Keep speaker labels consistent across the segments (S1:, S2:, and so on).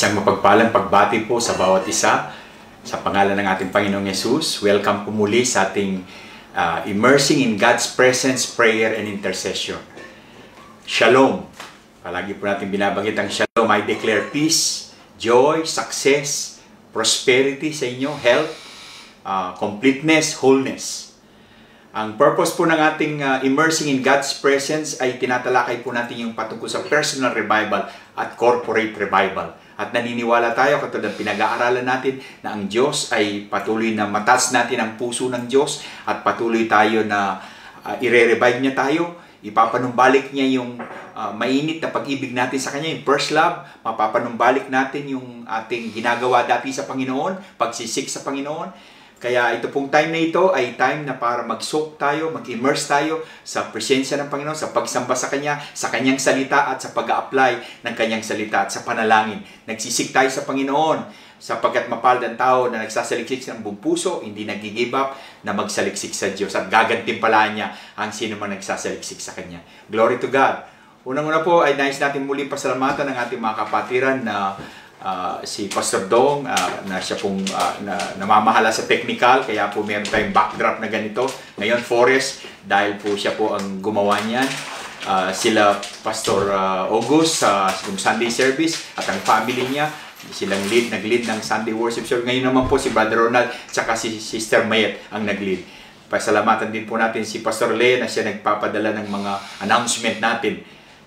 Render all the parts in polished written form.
S1: Isang mapagpalang pagbati po sa bawat isa sa pangalan ng ating Panginoong Yesus. Welcome po muli sa ating Immersing in God's Presence, Prayer and Intercession. Shalom. Palagi po natin binabanggit ang shalom. I declare peace, joy, success, prosperity sa inyo, health, completeness, wholeness. Ang purpose po ng ating Immersing in God's Presence ay tinatalakay po natin yung patungkol sa personal revival at corporate revival. At naniniwala tayo, katulad ng pinag-aaralan natin, na ang Diyos ay patuloy na mataas natin ang puso ng Diyos at patuloy tayo na ire-revive niya tayo. Ipapanumbalik niya yung mainit na pag-ibig natin sa Kanya, yung first love. Mapapanumbalik natin yung ating ginagawa dati sa Panginoon, pagsisik sa Panginoon. Kaya ito pong time na ito ay time na para mag-soak tayo, mag-immerse tayo sa presensya ng Panginoon, sa pagsamba sa Kanya, sa Kanyang salita at sa pag-a-apply ng Kanyang salita at sa panalangin. Nagsisik tayo sa Panginoon sapagkat mapalad ang tao na nagsasaliksik ng buong puso, hindi nag-give up na magsaliksik sa Diyos at gagantimpalaan niya ang sino man nagsasaliksik sa Kanya. Glory to God! Unang-una po ay nais natin muling pasalamatan ng ating mga kapatiran na si Pastor Dong na siya pong namamahala sa technical, kaya po meron tayong backdrop na ganito. Ngayon Forest, dahil po siya po ang gumawa niyan. Sila Pastor August sa Sunday service at ang family niya, silang nag-lead ng Sunday worship service. Ngayon naman po si Brother Ronald at si Sister Mayet ang nag-lead. Pasalamatan din po natin si Pastor Lea na siya nagpapadala ng mga announcement natin.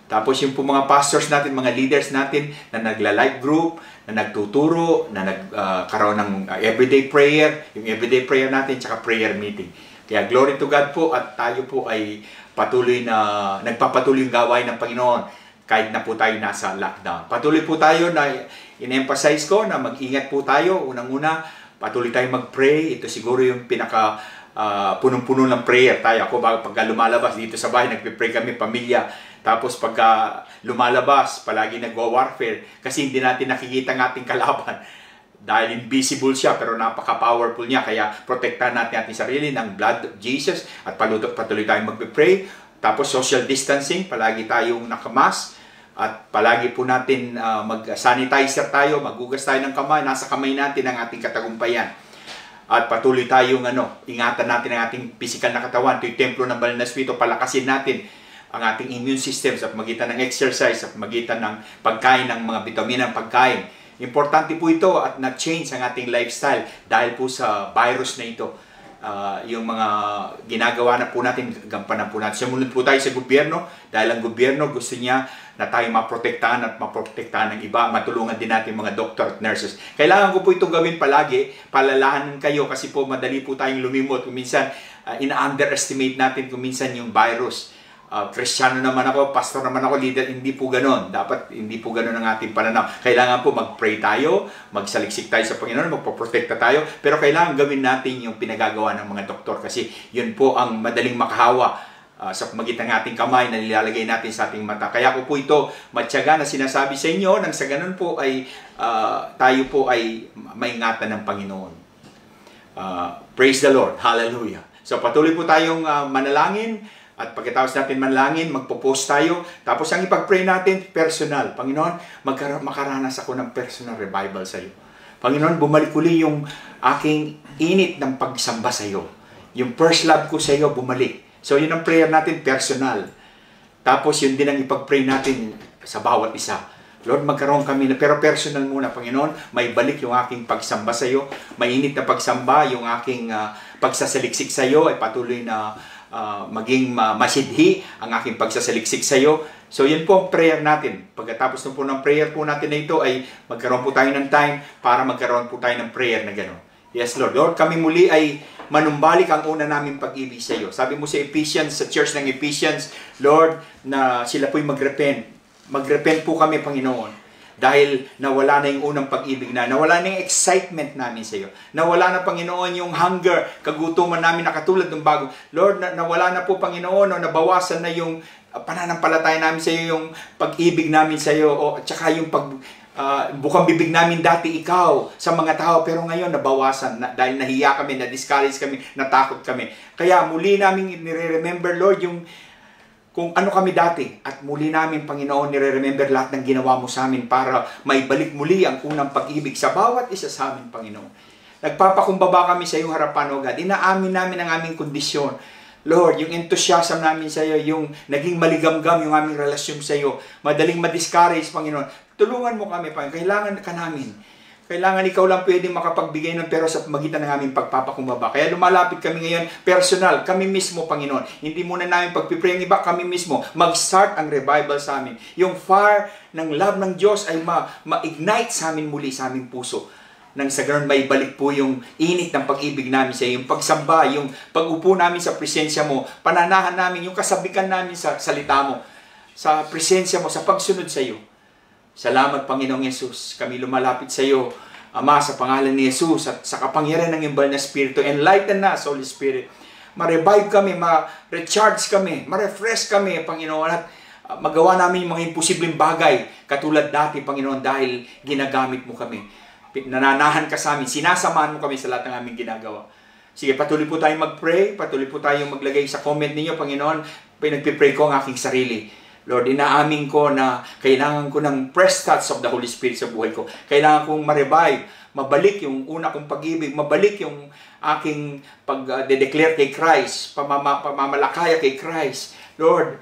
S1: Tapos yung po mga pastors natin, mga leaders natin na nagla-live group, na nagtuturo, na nagkaroon ng everyday prayer, yung everyday prayer natin, tsaka prayer meeting. Kaya glory to God po at tayo po ay patuloy na nagpapatuloy yung gawain ng Panginoon kahit na po tayo nasa lockdown. Patuloy po tayo na in-emphasize ko na mag-ingat po tayo. Unang-una, patuloy tayo mag-pray. Ito siguro yung pinaka punong-puno ng prayer tayo. Ako pagka lumalabas dito sa bahay, nagpe-pray kami, pamilya. Tapos pagka lumalabas, palagi nagwa-warfare kasi hindi natin nakikita ang ating kalaban. Dahil invisible siya pero napaka-powerful niya. Kaya protektahan natin ating sarili ng blood of Jesus at patuloy tayong magpe-pray. Tapos social distancing, palagi tayong nakamas. At palagi po natin mag-sanitizer tayo, magugas tayo ng kamay. Nasa kamay natin ang ating katagumpayan. At patuloy tayong ingatan natin ang ating physical na katawan. Ito yung templo ng Banal na Espiritu, palakasin natin ang ating immune system sa magitan ng exercise, sa magitan ng pagkain ng mga bitamina ng pagkain. Importante po ito at na-change ang ating lifestyle dahil po sa virus na ito. Yung mga ginagawa na po natin, gampanan po natin. Sumunod po tayo sa gobyerno dahil ang gobyerno gusto niya na tayo maprotektahan at maprotektahan ng iba. Matulungan din natin mga doctor at nurses. Kailangan ko po ito gawin palagi. Palalahanan kayo kasi po madali po tayong lumimot. Kung minsan, ina-underestimate natin kung minsan yung virus. Kristiyano naman ako, pastor naman ako, leader, hindi po ganon. Dapat hindi po ganon ang ating pananaw. Kailangan po mag-pray tayo, magsaliksik tayo sa Panginoon, magpoprotekta tayo, pero kailangan gawin natin yung pinagagawa ng mga doktor kasi yun po ang madaling makahawa sa magitan ng ating kamay na nilalagay natin sa ating mata. Kaya ko po ito matyaga na sinasabi sa inyo nang sa ganon po ay tayo po ay maingatan ng Panginoon. Praise the Lord. Hallelujah. So patuloy po tayong manalangin. At pagkatapos natin manalangin, magpo-post tayo. Tapos ang ipag-pray natin, personal. Panginoon, makaranas ako ng personal revival sa iyo. Panginoon, bumalik uli yung aking init ng pagsamba sa iyo. Yung first love ko sa iyo, bumalik. So yun ang prayer natin, personal. Tapos yun din ang ipag-pray natin sa bawat isa. Lord, magkaroon kami na, pero personal muna, Panginoon, may balik yung aking pagsamba sa iyo. Mainit na pagsamba, yung aking pagsasaliksik sa iyo ay patuloy na maging masidhi ang aking pagsasaliksik sa iyo. So yun po ang prayer natin. Pagkatapos po ng prayer po natin na ito ay magkaroon po tayo ng time para magkaroon po tayo ng prayer na gano'n. Yes, Lord. Lord, kami muli ay manumbalik ang una naming pag-ibig sa iyo. Sabi mo sa Ephesians, sa church ng Ephesians, Lord, na sila po'y mag-repent. Mag-repent po kami, Panginoon. Dahil nawala na yung unang pag-ibig na, nawala na yung excitement namin sa iyo. Nawala na, Panginoon, yung hunger, kagutuman namin na katulad ng bago. Lord, nawala na po, Panginoon, nabawasan na yung pananampalataya namin sa iyo, yung pag-ibig namin sa iyo, o tsaka yung bukang bibig namin dati ikaw sa mga tao, pero ngayon nabawasan dahil nahiya kami, na-discourage kami, natakot kami. Kaya muli namin nire-remember, Lord, yung kung ano kami dati at muli namin, Panginoon, nire-remember lahat ng ginawa mo sa amin para maibalik muli ang unang pag-ibig sa bawat isa sa amin, Panginoon. Nagpapakumbaba kami sa iyong harapan, O God. Inaamin namin ang aming kondisyon. Lord, yung enthusiasm namin sa iyo, yung naging maligamgam yung aming relasyon sa iyo, madaling ma-discourage, Panginoon. Tulungan mo kami, Panginoon. Kailangan ka namin. Kailangan ikaw lang pwedeng makapagbigay ng pero sa magitan ng aming pagpapakumbaba. Kaya lumalapit kami ngayon, personal, kami mismo, Panginoon. Hindi muna namin pagpipray ang iba, kami mismo. Mag-start ang revival sa amin. Yung fire ng love ng Diyos ay ma-ignite sa amin muli, sa aming puso. Nang sa ganun may balik po yung init ng pag-ibig namin sa iyo, yung pagsamba, yung pag-upo namin sa presensya mo, pananahan namin, yung kasabikan namin sa salita mo, sa presensya mo, sa pagsunod sa iyo. Salamat, Panginoong Yesus. Kami lumalapit sa iyo, Ama, sa pangalan ni Yesus at sa kapangyarihan ng iyong banal na Espiritu. Enlighten us, Holy Spirit. Ma-revive kami, ma-recharge kami, ma-refresh kami, Panginoon, at magawa namin yung mga imposibleng bagay katulad dati, Panginoon, dahil ginagamit mo kami. Nananahan ka sa amin, sinasamahan mo kami sa lahat ng aming ginagawa. Sige, patuloy po tayong mag-pray, patuloy po tayong maglagay sa comment ninyo, Panginoon. Pinagpipray ko ang aking sarili. Lord, inaamin ko na kailangan ko ng fresh touch of the Holy Spirit sa buhay ko. Kailangan kong ma-revive, mabalik yung una kong pag-ibig, mabalik yung aking pag-declare kay Christ, pamamalakaya kay Christ. Lord,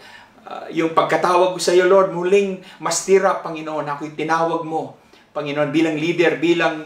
S1: yung pagkatawag ko sa iyo, Lord, muling mastira, Panginoon, ako'y tinawag mo. Panginoon, bilang leader, bilang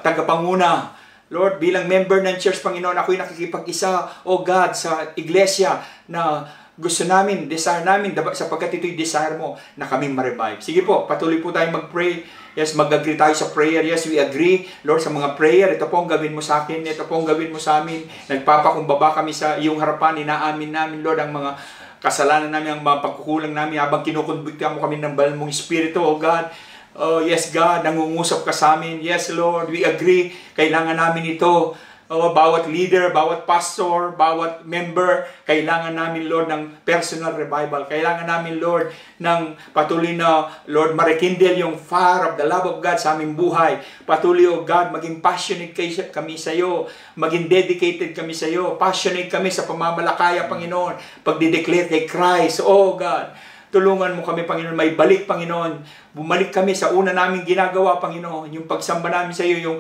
S1: tagapanguna, Lord, bilang member ng church, Panginoon, ako'y nakikipag-isa, O God, sa iglesia na gusto namin, desire namin, sapagkat ito'y desire mo na kaming ma-revive. Sige po, patuloy po tayong mag-pray. Yes, mag-agree tayo sa prayer. Yes, we agree, Lord, sa mga prayer. Ito po ang gawin mo sa akin. Ito po ang gawin mo sa amin. Nagpapakumbaba kami sa iyong harapan. Inaamin namin, Lord, ang mga kasalanan namin, ang mga pagkukulang namin habang kinukonbikta mo kami ng banal mong Espiritu, O God. Oh, yes, God, nangungusap ka sa amin. Yes, Lord, we agree. Kailangan namin ito. Oh, bawat leader, bawat pastor, bawat member, kailangan namin, Lord, ng personal revival. Kailangan namin, Lord, ng patuloy na, Lord, marekindle yung fire of the love of God sa aming buhay. Patuloy, O God, maging passionate kami sa iyo. Maging dedicated kami sa iyo. Passionate kami sa pamamalakaya, Panginoon. Pagdideclare kay Christ, O God. Tulungan mo kami, Panginoon, may balik, Panginoon. Bumalik kami sa una namin ginagawa, Panginoon. Yung pagsamba namin sa iyo, yung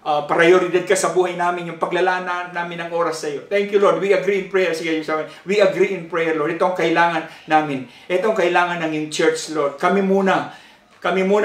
S1: prioridad ka sa buhay namin, yung paglalaan namin ng oras sa iyo. Thank you, Lord. We agree in prayer. Sige, we agree in prayer, Lord. Ito ang kailangan namin. Ito ang kailangan ng yung church, Lord. Kami muna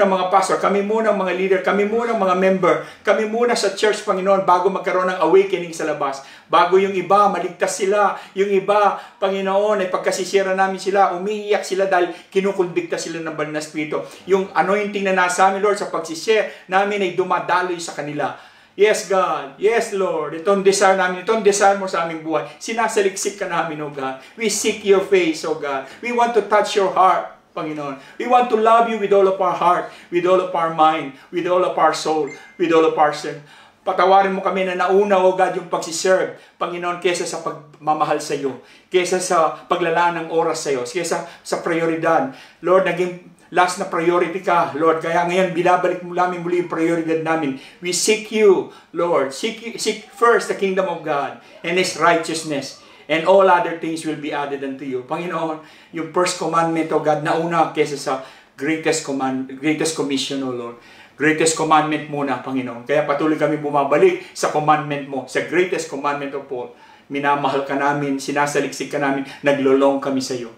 S1: mga pastor, kami muna mga leader, kami muna mga member, kami muna sa church, Panginoon, bago magkaroon ng awakening sa labas. Bago yung iba, maligtas sila. Yung iba, Panginoon, ay pagkasisira namin sila, umiiyak sila dahil kinukumbikta sila ng banal na Espiritu. Yung anointing na nasa amin, Lord, sa pagsishare namin ay dumadaloy sa kanila. Yes, God. Yes, Lord. Itong desire namin, itong desire mo sa aming buhay. Sinasaliksik ka namin, O God. We seek your face, O God. We want to touch your heart, Panginoon. We want to love you with all of our heart, with all of our mind, with all of our soul, with all of our sin. Patawarin mo kami na nauna, O God, yung pagsiserve, Panginoon, kesa sa pagmamahal sa iyo, kesa sa paglalaan ng oras sa iyo, kesa sa prioridad. Lord, naging last na priority ka, Lord. Kaya ngayon, binabalik mo namin muli yung prioridad namin. We seek you, Lord. Seek first the kingdom of God and His righteousness. And all other things will be added unto you. Panginoon, yung first commandment, O God, nauna kesa sa greatest commission, O Lord. Greatest commandment muna, Panginoon. Kaya patuloy kami bumabalik sa commandment mo, sa greatest commandment of all. Minamahal ka namin, sinasaliksik ka namin, naglolong kami sa iyo.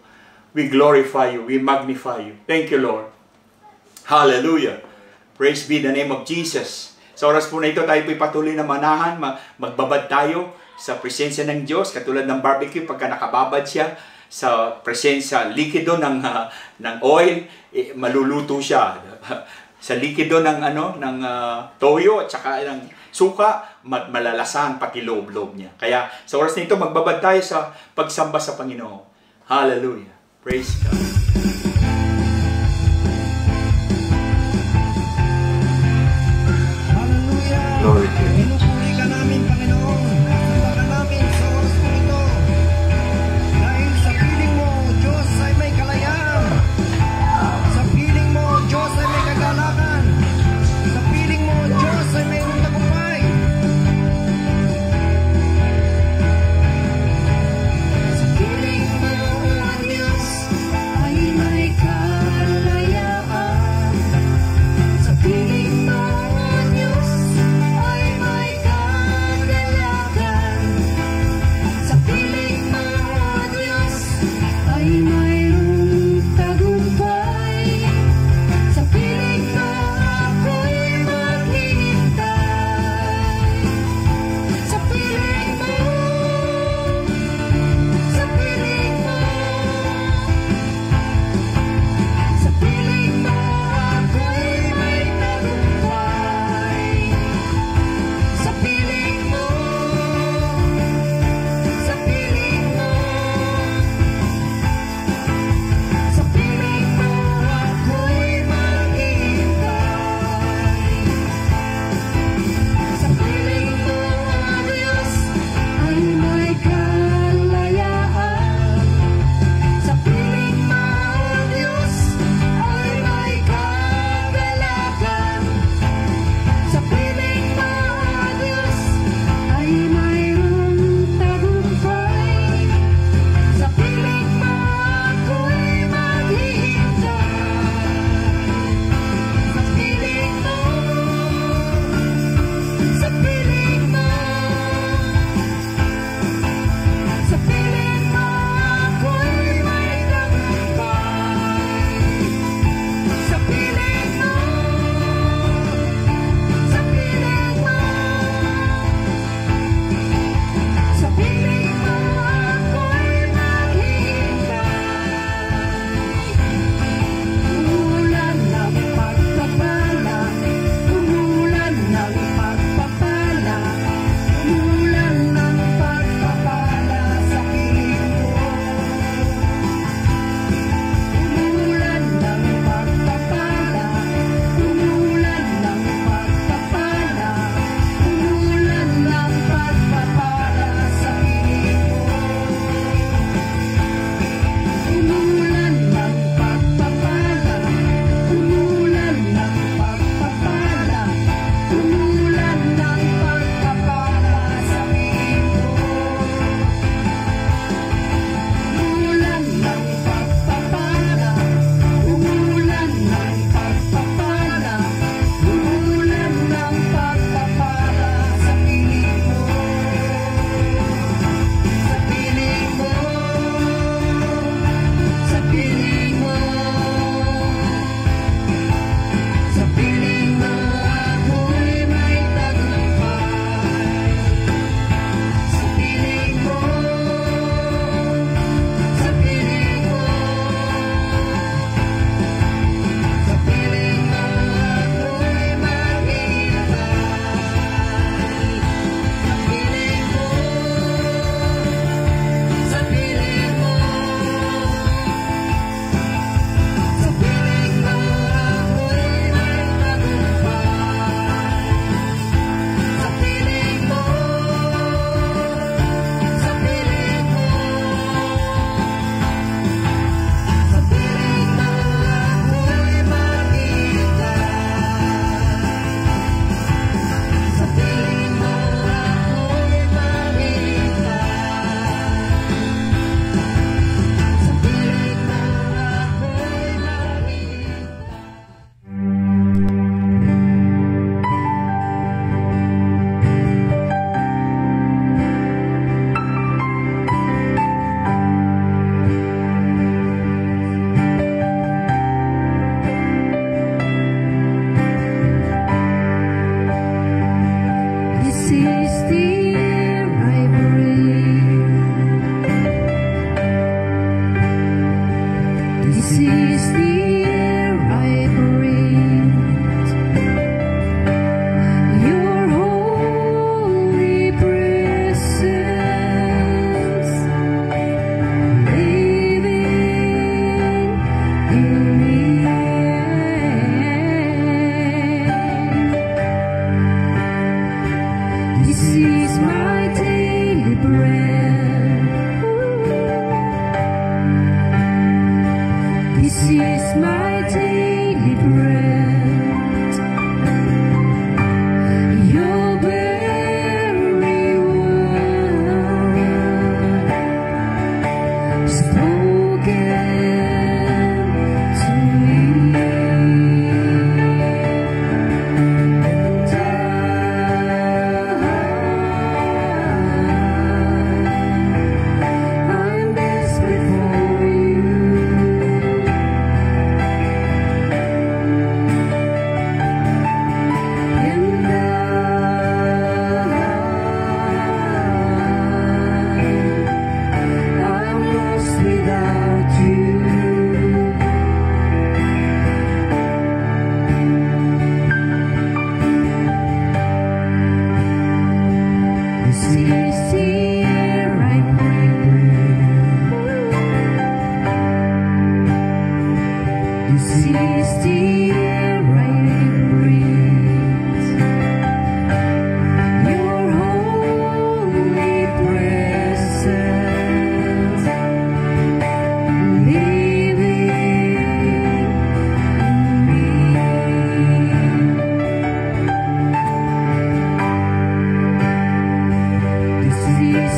S1: We glorify you. We magnify you. Thank you, Lord. Hallelujah. Praise be the name of Jesus. Sa oras po na ito, tayo po'y patuloy na manahan. Magbabad tayo sa presensya ng Diyos. Katulad ng barbecue, pagka nakababad siya sa presensya, likido ng oil, maluluto siya. Sa likido ng toyo at saka ng suka, malalasan pati loob-loob niya. Kaya sa oras na ito, magbabad tayo sa pagsamba sa Panginoon. Hallelujah. Praise God.
S2: Hallelujah.
S1: Glory to you.
S2: Pinupuri ka namin, Panginoon. Sambahan namin sa oras po ito. Dahil sa piling mo, Diyos, ay may kalayaan. Sa piling mo, Diyos, ay may kagalakan. Sa piling mo, Diyos, ay mayroong tagumpay. Sa piling mo, Diyos,
S3: This is my daily bread. This is my daily bread. Your very word spoken to me. I'm desperate for you. And I'm lost without you. This is the air I breathe. This is the air I breathe. Your holy presence living in me. This is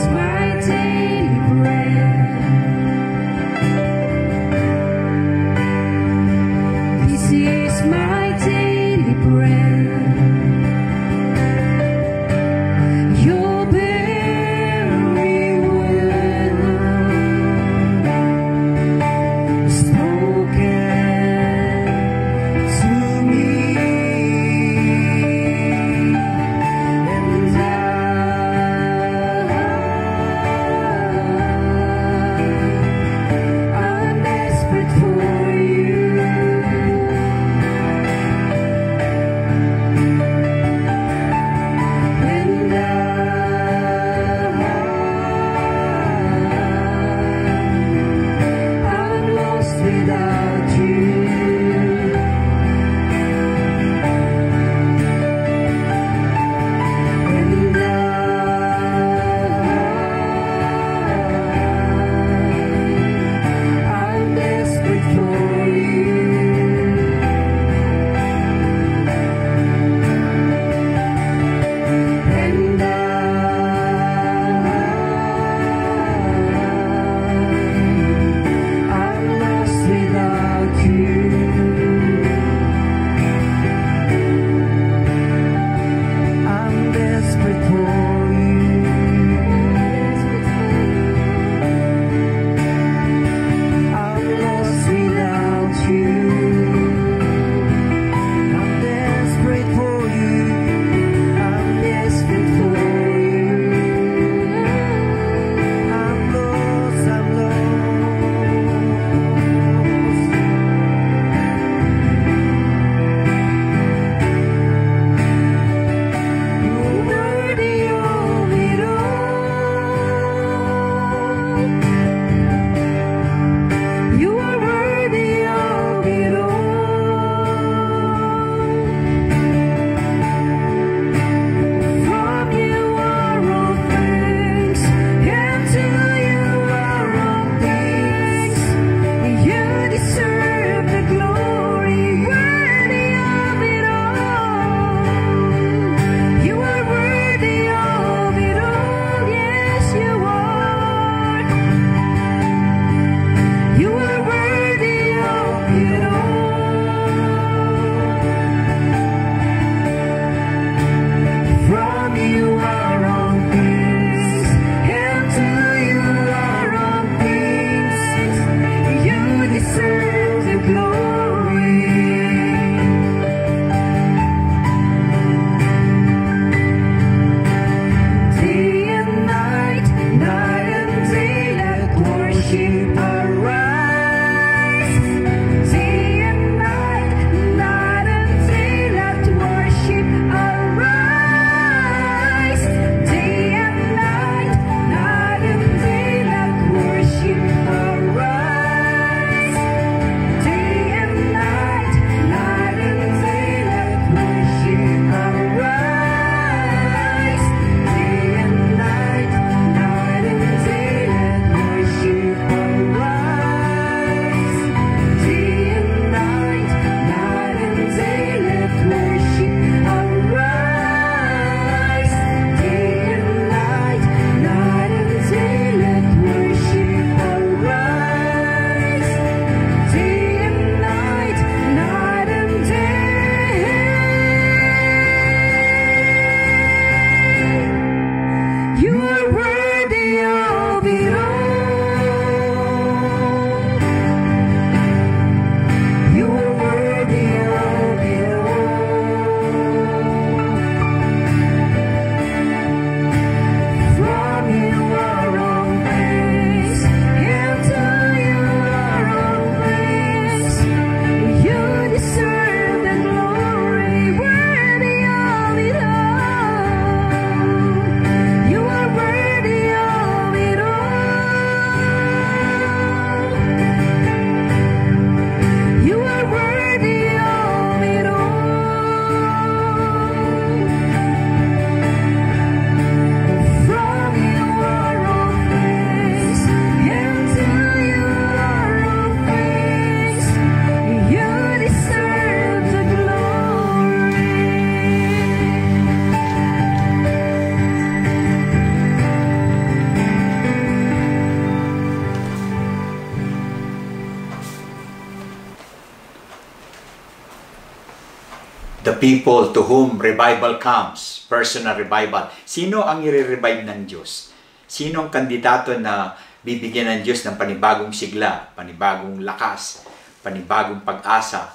S1: people to whom revival comes, personal revival. Sino ang i-revive ng Diyos? Sino ang kandidato na bibigyan ng Diyos ng panibagong sigla, panibagong lakas, panibagong pag-asa?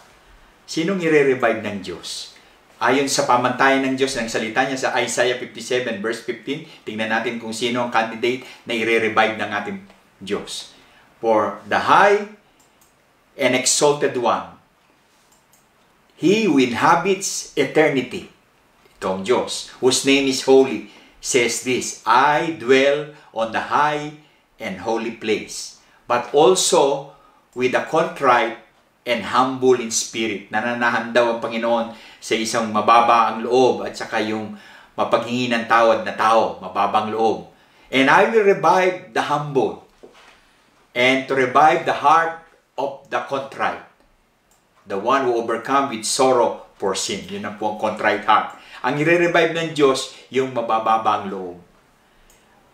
S1: Sinong i-revive ng Diyos? Ayon sa pamantayan ng Diyos ng salita niya sa Isaiah 57 verse 15, tingnan natin kung sino ang candidate na i-revive ng ating Diyos. For the high and exalted one, He who inhabits eternity, itong Diyos, whose name is holy, says this, I dwell on the high and holy place, but also with the contrite and humble in spirit. Nananahan daw ang Panginoon sa isang mababa ang loob at saka yung mapaghingi ng tawad na tao, mababang loob. And I will revive the humble and to revive the heart of the contrite. The one who overcome with sorrow for sin. Yun ang po ang contrite heart. Ang i-revive ng Diyos, yung mabababang loob.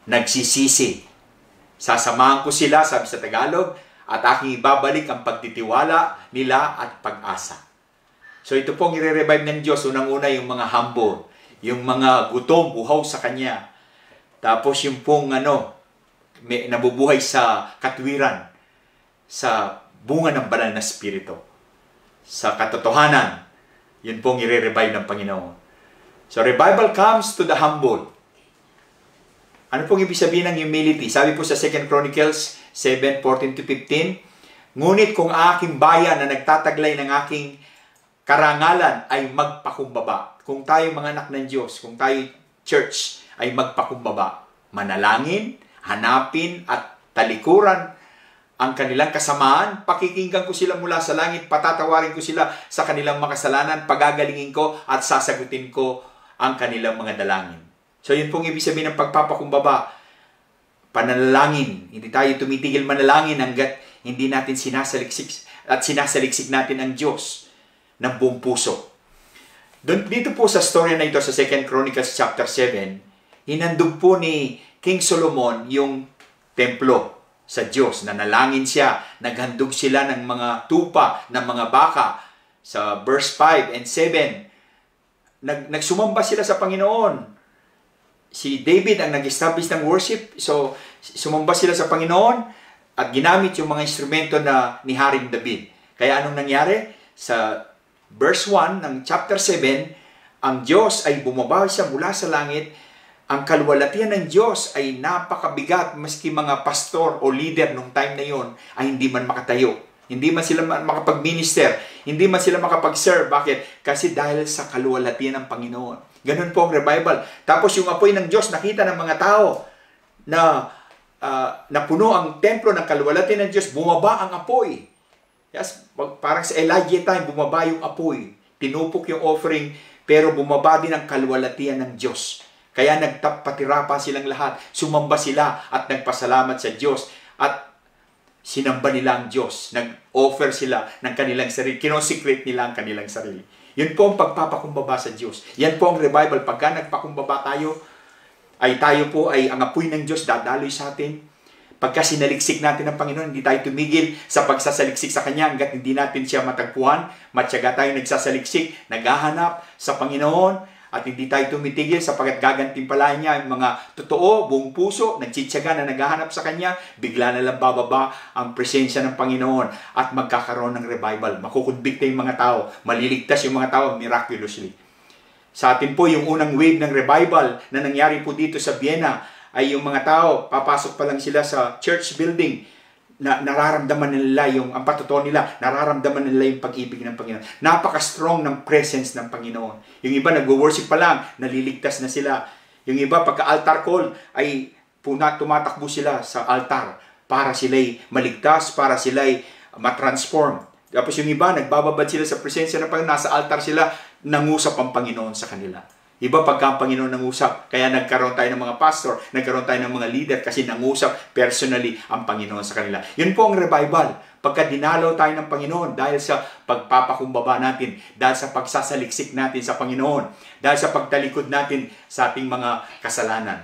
S1: Nagsisisi. Sasamahan ko sila, sabi sa Tagalog, at aking ibabalik ang pagtitiwala nila at pag-asa. So ito pong i-revive ng Diyos. Unang-una yung mga humble. Yung mga gutom, buhaw sa Kanya. Tapos yung pong nabubuhay sa katwiran. Sa bunga ng banal na spirito. Sa katotohanan, yun pong i-revive ng Panginoon. So, revival comes to the humble. Ano pong ibig sabihin ng humility? Sabi po sa 2 Chronicles 7:14-15, ngunit kung aking bayan na nagtataglay ng aking karangalan ay magpakumbaba. Kung tayo mga anak ng Diyos, kung tayo church ay magpakumbaba, manalangin, hanapin at talikuran ang kanilang kasamaan, pakikinggan ko sila mula sa langit, patatawarin ko sila sa kanilang makasalanan, pagagalingin ko at sasagutin ko ang kanilang mga dalangin. So yun pong ibig sabihin ng pagpapakumbaba. Panalangin. Hindi tayo tumitigil manalangin hanggat hindi natin sinasaliksik natin ang Diyos ng buong puso. Dito po sa story na ito sa 2 Chronicles chapter 7, hinandog po ni King Solomon yung templo sa Diyos. Nanalangin siya, naghandog sila ng mga tupa, ng mga baka. Sa verse 5 and 7, nagsumamba sila sa Panginoon. Si David ang nag-establish ng worship. So, sumamba sila sa Panginoon at ginamit yung mga instrumento na ni Haring David. Kaya anong nangyari? Sa verse 1 ng chapter 7, ang Diyos ay bumaba siya mula sa langit. Ang kaluwalhatian ng Diyos ay napakabigat, maski mga pastor o leader nung time na yon ay hindi man makatayo. Hindi man sila makapag-minister. Hindi man sila makapag-serve. Bakit? Kasi dahil sa kaluwalhatian ng Panginoon. Ganun po ang revival. Tapos yung apoy ng Diyos, nakita ng mga tao na napuno ang templo ng kaluwalhatian ng Diyos, bumaba ang apoy. Yes, parang sa Elijah time, bumaba yung apoy. Tinupok yung offering, pero bumaba din ang kaluwalhatian ng Diyos. Kaya nagpatira pa silang lahat. Sumamba sila at nagpasalamat sa Diyos. At sinamba nila ang Diyos. Nag-offer sila ng kanilang sarili. Kinosecrate nila ang kanilang sarili. Yun po ang pagpapakumbaba sa Diyos. Yan po ang revival. Pagka nagpakumbaba tayo, tayo ay ang apoy ng Diyos dadaloy sa atin. Pagka sinaliksik natin ang Panginoon, hindi tayo tumigil sa pagsasaliksik sa Kanya hanggat hindi natin siya matagpuan. Matyaga tayo nagsasaliksik, naghahanap sa Panginoon. At hindi tayo tumitigil sapagkat gagantimpalahan niya ang mga totoo, buong puso, nagtsitsaga na naghahanap sa Kanya, bigla na lang bababa ang presensya ng Panginoon at magkakaroon ng revival. Makukonbikta yung mga tao, maliligtas yung mga tao miraculously. Sa atin po, yung unang wave ng revival na nangyari po dito sa Vienna ay yung mga tao, papasok pa lang sila sa church building, na nararamdaman nila ang patutuo nila, nararamdaman nila yung pag-ibig ng Panginoon. Napaka-strong ng presence ng Panginoon. Yung iba nagwo-worship pa lang, naliligtas na sila. Yung iba pagka-altar call ay tumatakbo sila sa altar para sila'y maligtas, para sila'y matransform. Tapos yung iba nagbababad sila sa presensya ng Panginoon, nasa altar sila, nangusap ang Panginoon sa kanila. Iba pagka ang Panginoon nangusap, kaya nagkaroon tayo ng mga pastor, nagkaroon tayo ng mga leader kasi nangusap personally ang Panginoon sa kanila. Yun po ang revival. Pagka dinalaw tayo ng Panginoon dahil sa pagpapakumbaba natin, dahil sa pagsasaliksik natin sa Panginoon, dahil sa pagtalikod natin sa ating mga kasalanan.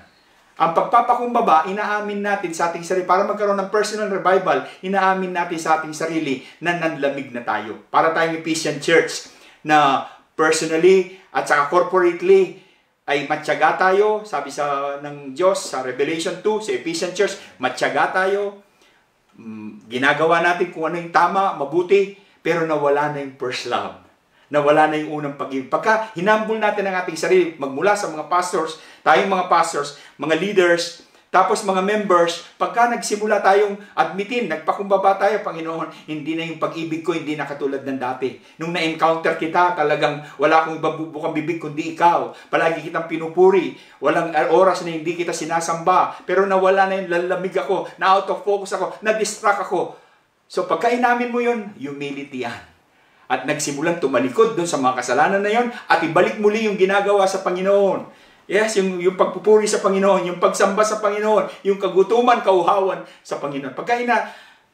S1: Ang pagpapakumbaba, inaamin natin sa ating sarili. Para magkaroon ng personal revival, inaamin natin sa ating sarili na nanlamig na tayo. Para tayong Ephesian Church na personally at saka corporately, ay matyaga tayo. Sabi ng Diyos sa Revelation 2, sa Ephesians Church, matyaga tayo. Ginagawa natin kung ano yung tama, mabuti, pero nawala na yung first love. Nawala na yung unang pag-ibig. Pagka hinambol natin ang ating sarili, magmula sa mga pastors, tayong mga pastors, mga leaders, tapos mga members, pagka nagsimula tayong admitin, nagpakumbaba tayo, Panginoon, hindi na yung pag-ibig ko, hindi na katulad ng dati. Nung na-encounter kita, talagang wala akong ibang bubukang bibig kundi ikaw. Palagi kitang pinupuri. Walang oras na hindi kita sinasamba. Pero nawala na yung lalamig ako, na out of focus ako, na-distract ako. So pagka inamin mo yun, humility yan. At nagsimulang tumalikod doon sa mga kasalanan na yon at ibalik muli yung ginagawa sa Panginoon. Yes, yung pagpupuri sa Panginoon, yung pagsamba sa Panginoon, yung kagutuman, kauhawan sa Panginoon. Pagka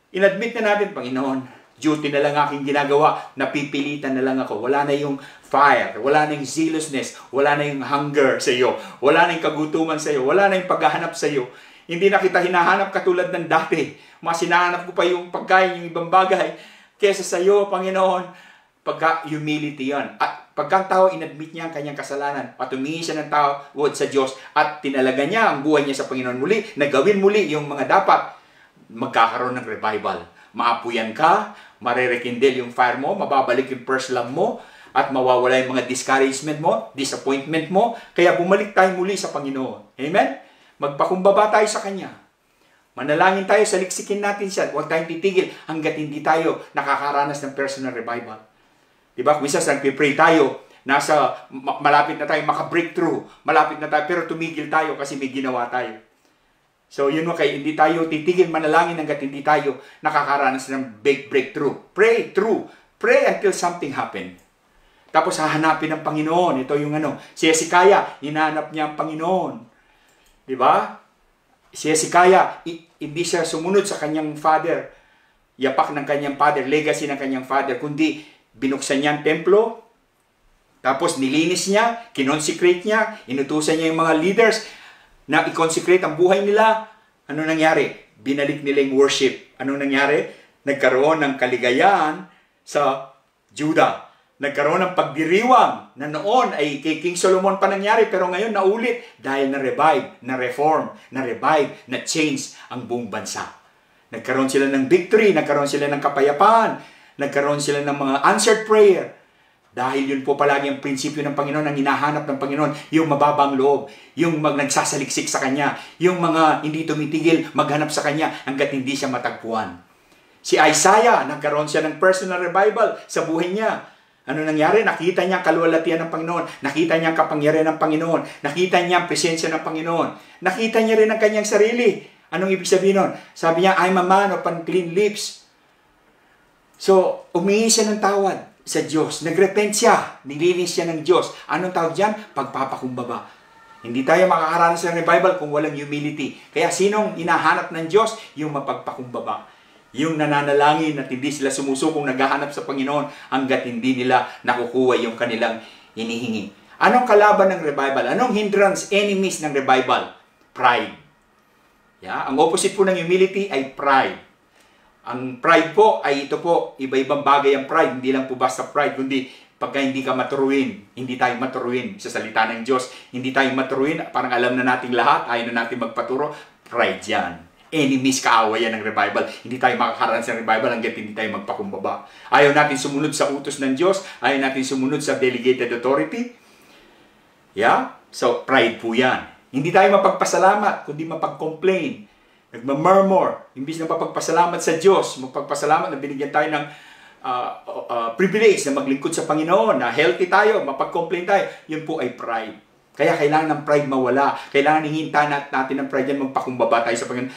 S1: inadmit na natin, Panginoon, duty na lang aking ginagawa, napipilitan na lang ako. Wala na yung fire, wala na yung zealousness, wala na yung hunger sa iyo, wala na yung kagutuman sa iyo, wala na yung paghahanap sa iyo. Hindi na kita hinahanap katulad ng dati. Mas hinahanap ko pa yung pagkain, yung ibang bagay, kesa sa iyo, Panginoon. Pagka humility yan. At pagka tao inadmit niya ang kanyang kasalanan, at humingi siya ng tawad sa Diyos, at tinalaga niya ang buhay niya sa Panginoon muli, nagawin muli yung mga dapat, magkakaroon ng revival. Maapuyan ka, marerekindle yung fire mo, mababalik yung first love mo, at mawawala yung mga discouragement mo, disappointment mo, kaya bumalik tayo muli sa Panginoon. Amen? Magpakumbaba tayo sa Kanya. Manalangin tayo, saliksikin natin siya. Huwag tayong titigil hanggat hindi tayo nakakaranas ng personal revival. Diba? Minsan nagpipray tayo, malapit na tayo maka-breakthrough, malapit na tayo, pero tumigil tayo kasi may ginawa tayo. So yun mo kaya hindi tayo titigil manalangin hanggat hindi tayo nakakaranas ng big breakthrough. Pray through. Pray until something happen. Tapos hahanapin ng Panginoon. Ito yung si Hezekiah, hinahanap niya ang Panginoon. Diba? Si Hezekiah, hindi siya sumunod sa kanyang father, yapak ng kanyang father, legacy ng kanyang father, kundi binuksan niya ang templo, tapos nilinis niya, kinonsecrate niya, inutusan niya yung mga leaders na i-consecrate ang buhay nila. Ano nangyari? Binalik nila yung worship. Ano nangyari? Nagkaroon ng kaligayahan sa Judah. Nagkaroon ng pagdiriwang na noon ay kay King Solomon pa nangyari, pero ngayon naulit dahil na-revive, na-reform, na-revive, na-change ang buong bansa. Nagkaroon sila ng victory, nagkaroon sila ng kapayapaan, nagkaroon sila ng mga answered prayer. Dahil yun po palagi ang prinsipyo ng Panginoon, ang hinahanap ng Panginoon, yung mababang loob, yung nagsasaliksik sa Kanya, yung mga hindi tumitigil maghanap sa Kanya hanggat hindi siya matagpuan. Si Isaiah, nagkaroon siya ng personal revival sa buhay niya. Ano nangyari? Nakita niya ang kaluwalhatian ng Panginoon, nakita niya ang kapangyarihan ng Panginoon, nakita niya ang presensya ng Panginoon, nakita niya rin ang kanyang sarili. Anong ibig sabihin nun? Sabi niya, I'm a man of unclean lips. So, umingi siya ng tawad sa Diyos. Nagrepent siya. Nilinis siya ng Diyos. Anong tawag dyan? Pagpapakumbaba. Hindi tayo makakaranas ng revival kung walang humility. Kaya sinong inahanap ng Diyos? Yung mapagpakumbaba. Yung nananalangin at hindi sila sumusubong naghahanap sa Panginoon hanggat hindi nila nakukuha yung kanilang hinihingi. Anong kalaban ng revival? Anong hindrance, enemies ng revival? Pride. Yeah? Ang opposite po ng humility ay pride. Ang pride po ay ito po, iba-ibang bagay ang pride. Hindi lang po basta pride, kundi pagka hindi ka maturuin, hindi tayo maturuin sa salita ng Diyos. Hindi tayo maturuin, parang alam na nating lahat, ayaw na natin magpaturo. Pride yan. Enemies, kaaway yan ng revival. Hindi tayo makakaranas ng revival hanggang hindi tayo magpakumbaba. Ayaw natin sumunod sa utos ng Diyos. Ayaw natin sumunod sa delegated authority. Yeah? So, pride po yan. Hindi tayo mapagpasalamat, kundi mapag-complain. Nagmamurmur, imbis na mapagpasalamat sa Diyos, mapagpasalamat na binigyan tayo ng privilege na maglingkod sa Panginoon, na healthy tayo, mapag-complain tayo, yun po ay pride. Kaya kailangan ng pride mawala. Kailangan hihintahan natin ng pride yan, magpakumbaba tayo sa Panginoon.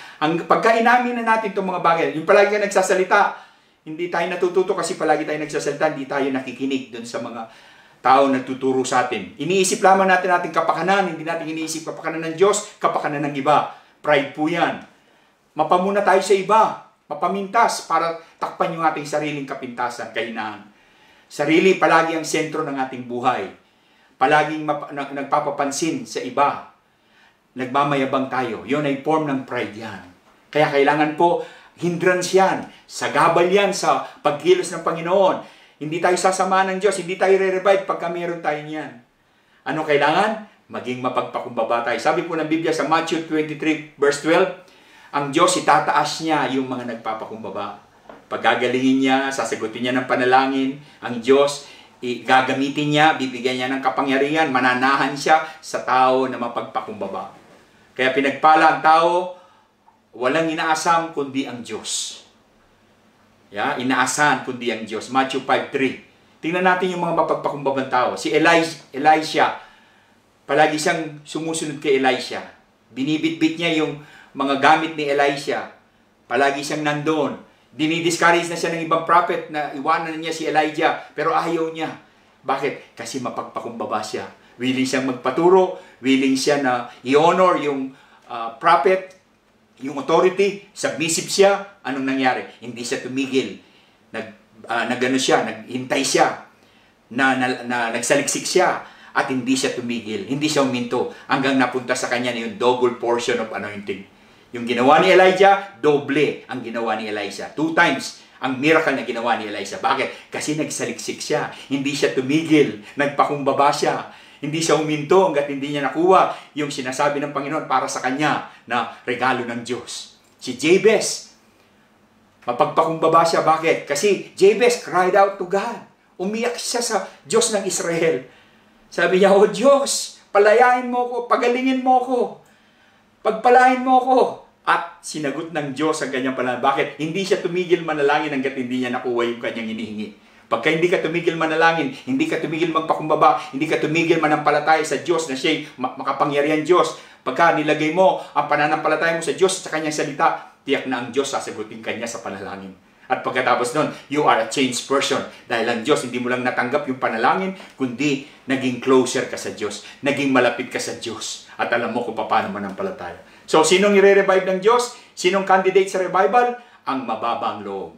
S1: Pagka inamin na natin itong mga bagay, yung palagi ka nagsasalita, hindi tayo natututo kasi palagi tayo nagsasalita, hindi tayo nakikinig dun sa mga tao na tuturo sa atin. Iniisip lamang natin ating kapakanan, hindi natin iniisip kapakanan ng Diyos, kapakanan ng iba. Pride po yan. Mapamuna tayo sa iba, mapamintas para takpan yung ating sariling kapintasan, kahinaan. Sarili palagi ang sentro ng ating buhay. Palaging nagpapapansin sa iba. Nagmamayabang tayo. Yun ay form ng pride yan. Kaya kailangan po, hindrance yan. Sagabal yan sa pagkilos ng Panginoon. Hindi tayo sasamahan ng Diyos, hindi tayo re-revive pagka meron tayo niyan. Ano kailangan? Maging mapagpakumbaba tayo. Sabi po ng Biblia sa Matthew 23 verse 12, ang Diyos itataas niya yung mga nagpapakumbaba. Paggagalingin niya, sasagutin niya ng panalangin, ang Diyos gagamitin niya, bibigyan niya ng kapangyarihan, mananahan siya sa tao na mapagpakumbaba. Kaya pinagpala ang tao, walang inaasam kundi ang Diyos. Inaasahan kundi ang Diyos. Matthew 5:3. Tingnan natin yung mga mapagpakumbabang tao. Si Elisha, palagi siyang sumusunod kay Elisha. Binibitbit niya yung mga gamit ni Elisha. Palagi siyang nandoon. Dinidiscourage na siya ng ibang prophet na iwanan niya si Elijah, pero ayaw niya. Bakit? Kasi mapagpakumbaba siya. Willing siyang magpaturo, willing siya na i-honor yung prophet, yung authority, submissive siya. Anong nangyari? Hindi siya tumigil. Naghintay siya, nagsaliksik siya, at hindi siya tumigil. Hindi siya uminto hanggang napunta sa kanya yung double portion of anointing. Yung ginawa ni Elijah, doble ang ginawa ni Elisha. 2 times ang miracle na ginawa ni Elisha. Bakit? Kasi nagsaliksik siya. Hindi siya tumigil. Nagpakumbaba siya. Hindi siya uminto hanggat hindi niya nakuha yung sinasabi ng Panginoon para sa kanya na regalo ng Diyos. Si Jabez, mapagpakumbaba siya. Bakit? Kasi Jabez cried out to God. Umiyak siya sa Diyos ng Israel. Sabi niya, "O Diyos, palayain mo ko, pagalingin mo ko, pagpalain mo ko." At sinagot ng Diyos ang kanyang panalangin. Bakit? Hindi siya tumigil manalangin hanggat hindi niya nakuha yung kanyang hinihingi. Pagka hindi ka tumigil manalangin, hindi ka tumigil magpakumbaba, hindi ka tumigil manampalataya sa Diyos na siya'y makapangyarihan Diyos, pagka nilagay mo ang pananampalataya mo sa Diyos at sa kanyang salita, tiyak na ang Diyos sasagutin kanya sa panalangin. At pagkatapos nun, you are a changed person. Dahil ang Diyos, hindi mo lang natanggap yung panalangin, kundi naging closer ka sa Diyos. Naging malapit ka sa Diyos. At alam mo kung paano manampalataya. So, sinong i-revive ng Diyos? Sinong candidate sa revival? Ang mababa ang loob.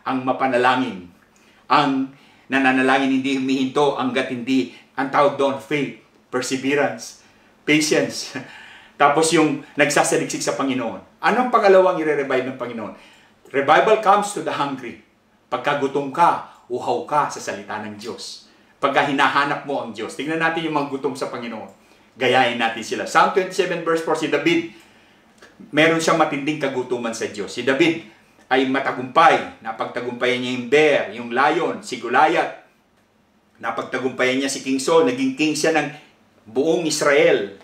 S1: Ang mapanalangin. Ang nananalangin hindi humihinto hanggat hindi, ang tawag doon, faith, perseverance, patience. Tapos yung nagsasaliksik sa Panginoon. Anong pangalawang i-revive ng Panginoon? Revival comes to the hungry. Pagka gutom ka, uhaw ka sa salita ng Diyos. Pagka hinahanap mo ang Diyos. Tingnan natin yung mga gutom sa Panginoon. Gayahin natin sila. Psalm 27 verse 4, si David, meron siyang matinding kagutuman sa Diyos. Si David ay matagumpay. Napagtagumpayan niya yung bear, yung lion, si Goliath. Napagtagumpayan niya si King Saul. Naging king siya ng buong Israel.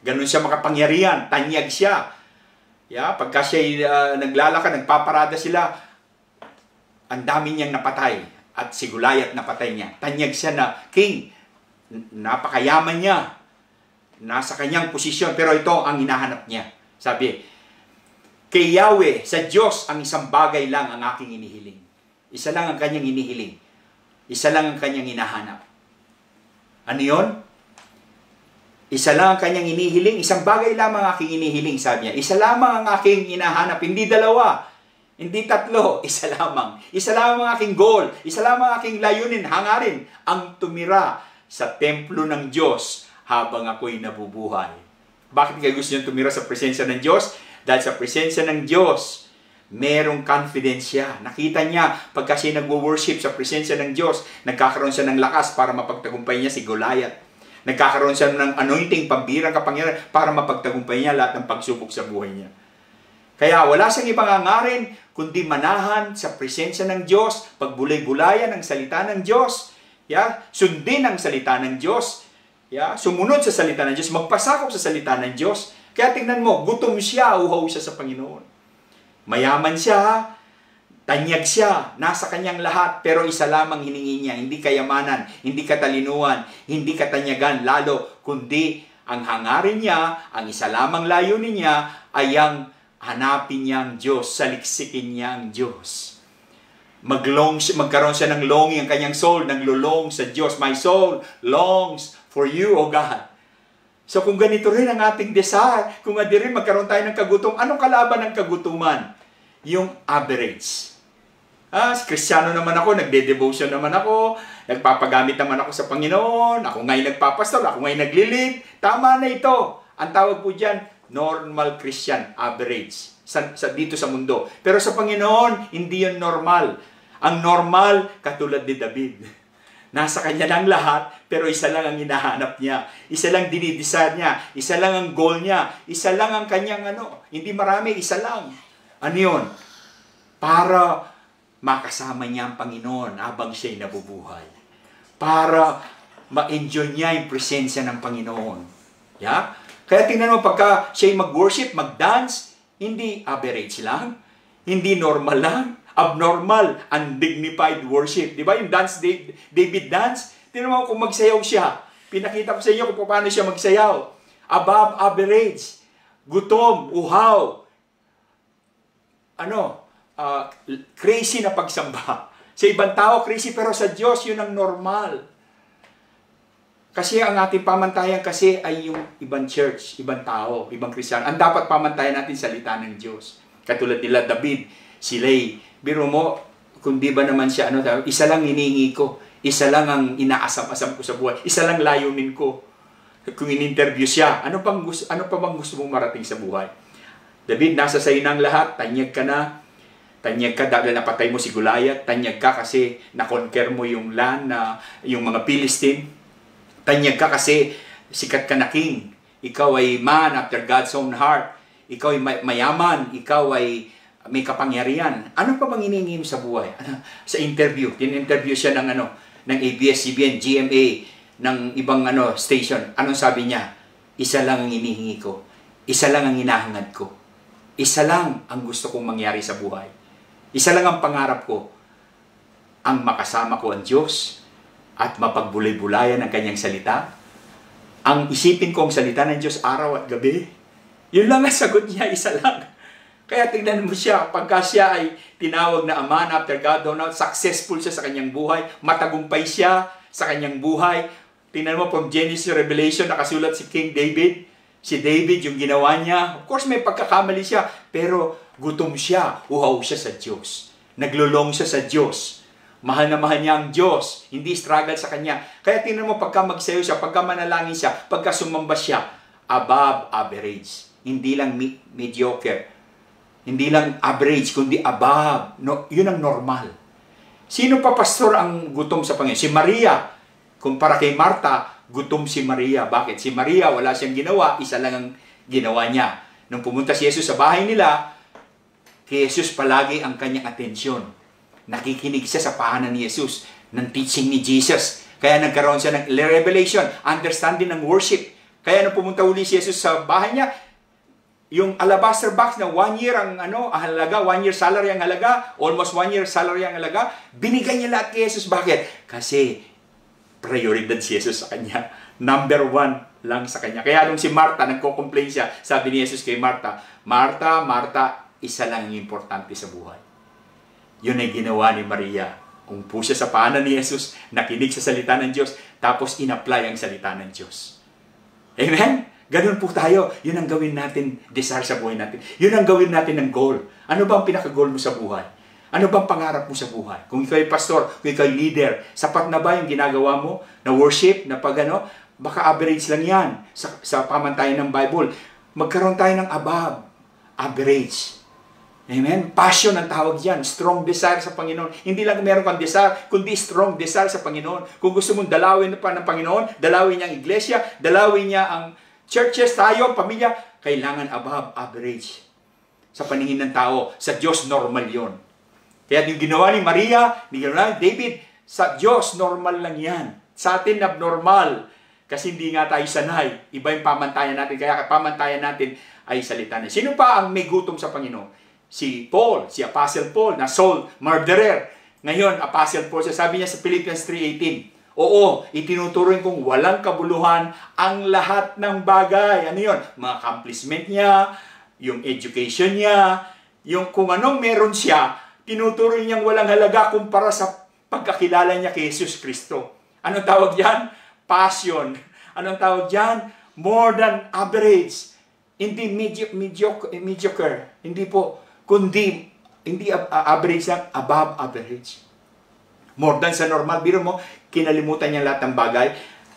S1: Ganun siya makapangyarihan. Tanyag siya. Pagka siya naglalakad, nagpaparada sila, ang dami niyang napatay. At si Goliath napatay niya. Tanyag siya na king. Napakayaman niya. Nasa kanyang posisyon. Pero ito ang hinahanap niya. Sabi, kay Yahweh, sa Diyos, ang isang bagay lang ang aking inihiling. Isa lang ang kanyang inihiling. Isa lang ang kanyang hinahanap. Ano yun? Isa lang ang kanyang inihiling. Isang bagay lamang ang aking inihiling, sabi niya. Isa lamang ang aking hinahanap. Hindi dalawa. Hindi tatlo. Isa lamang. Isa lamang ang aking goal. Isa lamang ang aking layunin, hangarin. Ang tumira sa templo ng Diyos habang ako'y nabubuhay. Bakit kayo gusto niyo tumira sa presensya ng Diyos? Dahil sa presensya ng Diyos, merong confidence siya. Nakita niya, pagka siya nagwo-worship sa presensya ng Diyos, nagkakaroon siya ng lakas para mapagtagumpay niya si Goliath. Nagkakaroon siya ng anointing, pambirang kapangyarihan para mapagtagumpay niya lahat ng pagsubok sa buhay niya. Kaya wala siyang ibang hangarin, kundi manahan sa presensya ng Diyos, pagbulay-bulayan ang salita ng Diyos, sundin ang salita ng Diyos, sumunod sa salita ng Diyos, magpasakop sa salita ng Diyos. Kaya tingnan mo, gutom siya, uhaw siya sa Panginoon. Mayaman siya, tanyag siya, nasa kanyang lahat, pero isa lamang hiningi niya, hindi kayamanan, hindi katalinuhan, hindi katanyagan, lalo, kundi ang hangarin niya, ang isa lamang layunin niya, ay ang hanapin niya ang Diyos, saliksikin niya ang Diyos. Magkaroon siya ng longing, ang kanyang soul, naglulong sa Diyos. My soul longs for you, O God. So kung ganito rin ang ating desire, kung hindi rin magkaroon tayo ng kagutom, anong kalaban ng kagutuman? Yung average. Kristyano naman ako, nagde-devotion naman ako, nagpapagamit naman ako sa Panginoon, ako ngayon nagpapastor, ako ngayon naglilid, tama na ito. Ang tawag po dyan, normal Christian, average, dito sa mundo. Pero sa Panginoon, hindi yun normal. Ang normal, katulad ni David. Nasa kanya lang lahat, pero isa lang ang hinahanap niya. Isa lang dinidesire niya. Isa lang ang goal niya. Isa lang ang kanyang Hindi marami, isa lang. Ano yun? Para makasama niya ang Panginoon habang siya'y nabubuhay. Para ma-enjoy niya yung presensya ng Panginoon. Yeah? Kaya tingnan mo, pagka siya'y mag-worship, mag-dance, hindi average lang, hindi normal lang, abnormal, undignified worship. Di ba? Yung dance, David dance, tingnan mo kung magsayaw siya. Pinakita ko sa inyo kung paano siya magsayaw. Above average, gutom, uhaw, crazy na pagsamba. Sa ibang tao, crazy, pero sa Diyos, yun ang normal. Kasi ang ating pamantayan kasi ay yung ibang church, ibang tao, ibang Kristiyan. Ang dapat pamantayan natin salita ng Diyos. Katulad nila David, sila'y, biro mo, kung di ba naman siya, isa lang hinihingi ko, isa lang ang inaasam-asam ko sa buhay, isa lang layunin ko. Kung in-interview siya, ano pa bang gusto mong marating sa buhay? David, nasa sa'yo ng lahat, tanyag ka na, tanyag ka dahil napatay mo si Goliath, tanyag ka kasi na-conquer mo yung land, yung mga Philistine, tanyag ka kasi sikat ka na king, ikaw ay man after God's own heart, ikaw ay mayaman, ikaw ay may kapangyarihan. Ano pa bang hinihingi mo sa buhay? Sa interview, tin-interview siya ng ng ABS-CBN, GMA, ng ibang station. Anong sabi niya? Isa lang ang hinihingi ko. Isa lang ang hinahangad ko. Isa lang ang gusto kong mangyari sa buhay. Isa lang ang pangarap ko. Ang makasama ko ang Diyos at mapagbulay-bulayan ang kanyang salita. Ang isipin ko ang salita ng Diyos araw at gabi. Yun lang ang sagot niya, isa lang. Kaya tingnan mo siya, pagka siya ay tinawag na a man after God, successful siya sa kanyang buhay, matagumpay siya sa kanyang buhay. Tingnan mo from Genesis to Revelation, nakasulat si King David. Si David, yung ginawa niya, of course may pagkakamali siya, pero gutom siya, uhaw siya sa Diyos. Naglulong siya sa Diyos. Mahal na mahal niya ang Diyos, hindi struggle sa kanya. Kaya tingnan mo, pagka magsayo siya, pagka manalangin siya, pagka sumamba siya, above average. Hindi lang mediocre. Hindi lang average, kundi above. No, yun ang normal. Sino pa pastor ang gutom sa Panginoon? Si Maria. Kumpara kay Marta, gutom si Maria. Bakit? Si Maria, wala siyang ginawa, isa lang ang ginawa niya. Nung pumunta si Jesus sa bahay nila, kay Jesus palagi ang kanyang atensyon. Nakikinig siya sa pahanan ni Jesus, ng teaching ni Jesus. Kaya nagkaroon siya ng revelation, understanding ng worship. Kaya nung pumunta uli si Jesus sa bahay niya, yung alabaster box na 1 year ang halaga, 1 year salary ang halaga, almost 1 year salary ang halaga, binigay niya lahat kay Jesus. Bakit? Kasi prioridad si Jesus sa kanya. Number 1 lang sa kanya. Kaya nung si Martha, nagko-complain siya, sabi ni Jesus kay Martha, Martha, Martha, isa lang ang importante sa buhay. Yun ay ginawa ni Maria. Umupo siya sa paanan ni Jesus, nakinig sa salita ng Diyos, tapos in-apply ang salita ng Diyos. Amen? Ganun po tayo. Yun ang gawin natin, desire sa buhay natin. Yun ang gawin natin ng goal. Ano ba ang pinaka-goal mo sa buhay? Ano ba ang pangarap mo sa buhay? Kung ikaw ay pastor, kung ikaw ay leader, sapat na ba yung ginagawa mo na worship, na baka average lang yan sa pamantayan ng Bible. Magkaroon tayo ng above average. Amen? Passion ang tawag yan. Strong desire sa Panginoon. Hindi lang meron kang desire, kundi strong desire sa Panginoon. Kung gusto mong dalawin pa ng Panginoon, dalawin niya ang iglesia, dalawin niya ang churches, tayo, pamilya, kailangan above average. Sa paningin ng tao, sa Diyos normal yon. Kaya yung ginawa ni Maria, ni David, sa Diyos normal lang yan. Sa atin abnormal. Kasi hindi nga tayo sanay. Iba yung pamantayan natin. Kaya pamantayan natin ay salita na. Sino pa ang may gutom sa Panginoon? Si Paul, si Apostle Paul, na Saul, murderer. Ngayon, Apostle Paul, sabi niya sa Philippians 3:18, oo, itinuturing kong walang kabuluhan ang lahat ng bagay. Ano yun? Mga accomplishment niya, yung education niya, yung kung anong meron siya, tinuturing niyang walang halaga kumpara sa pagkakilala niya kay Jesus Kristo. Anong tawag diyan? Passion. Anong tawag diyan? More than average. Hindi mediocre. Hindi po. Kundi, hindi average lang, above average. More than sa normal. Biro mo, kinalimutan niya lahat ng bagay.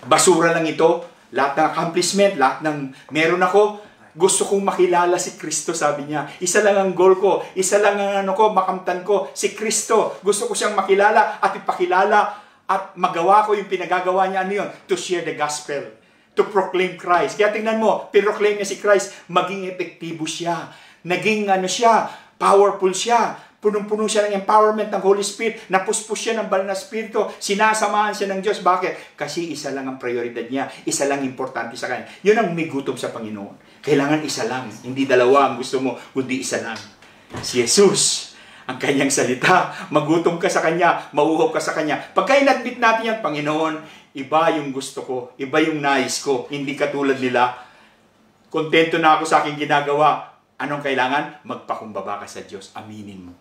S1: Basura lang ito. Lahat ng accomplishment, lahat ng meron ako. Gusto kong makilala si Kristo, sabi niya. Isa lang ang goal ko, isa lang ang makamtan ko, si Kristo. Gusto ko siyang makilala at ipakilala at magawa ko yung pinagagawa niya. Ano yun? To share the gospel. To proclaim Christ. Kaya tingnan mo, pinroclaim niya si Christ, maging epektibo siya. Naging powerful siya. Punong-puno siya ng empowerment ng Holy Spirit. Napuspos siya ng banal na Espiritu. Sinasamahan siya ng Diyos. Bakit? Kasi isa lang ang prioridad niya. Isa lang importante sa kanya. Yun ang may gutom sa Panginoon. Kailangan isa lang. Hindi dalawa ang gusto mo, kundi isa lang. Si Jesus, ang kanyang salita. Magutom ka sa kanya, mauhaw ka sa kanya. Pagka inadmit natin yan, Panginoon, iba yung gusto ko, iba yung nais ko. Hindi katulad nila. Kontento na ako sa aking ginagawa. Anong kailangan? Magpakumbaba ka sa Diyos. Aminin mo.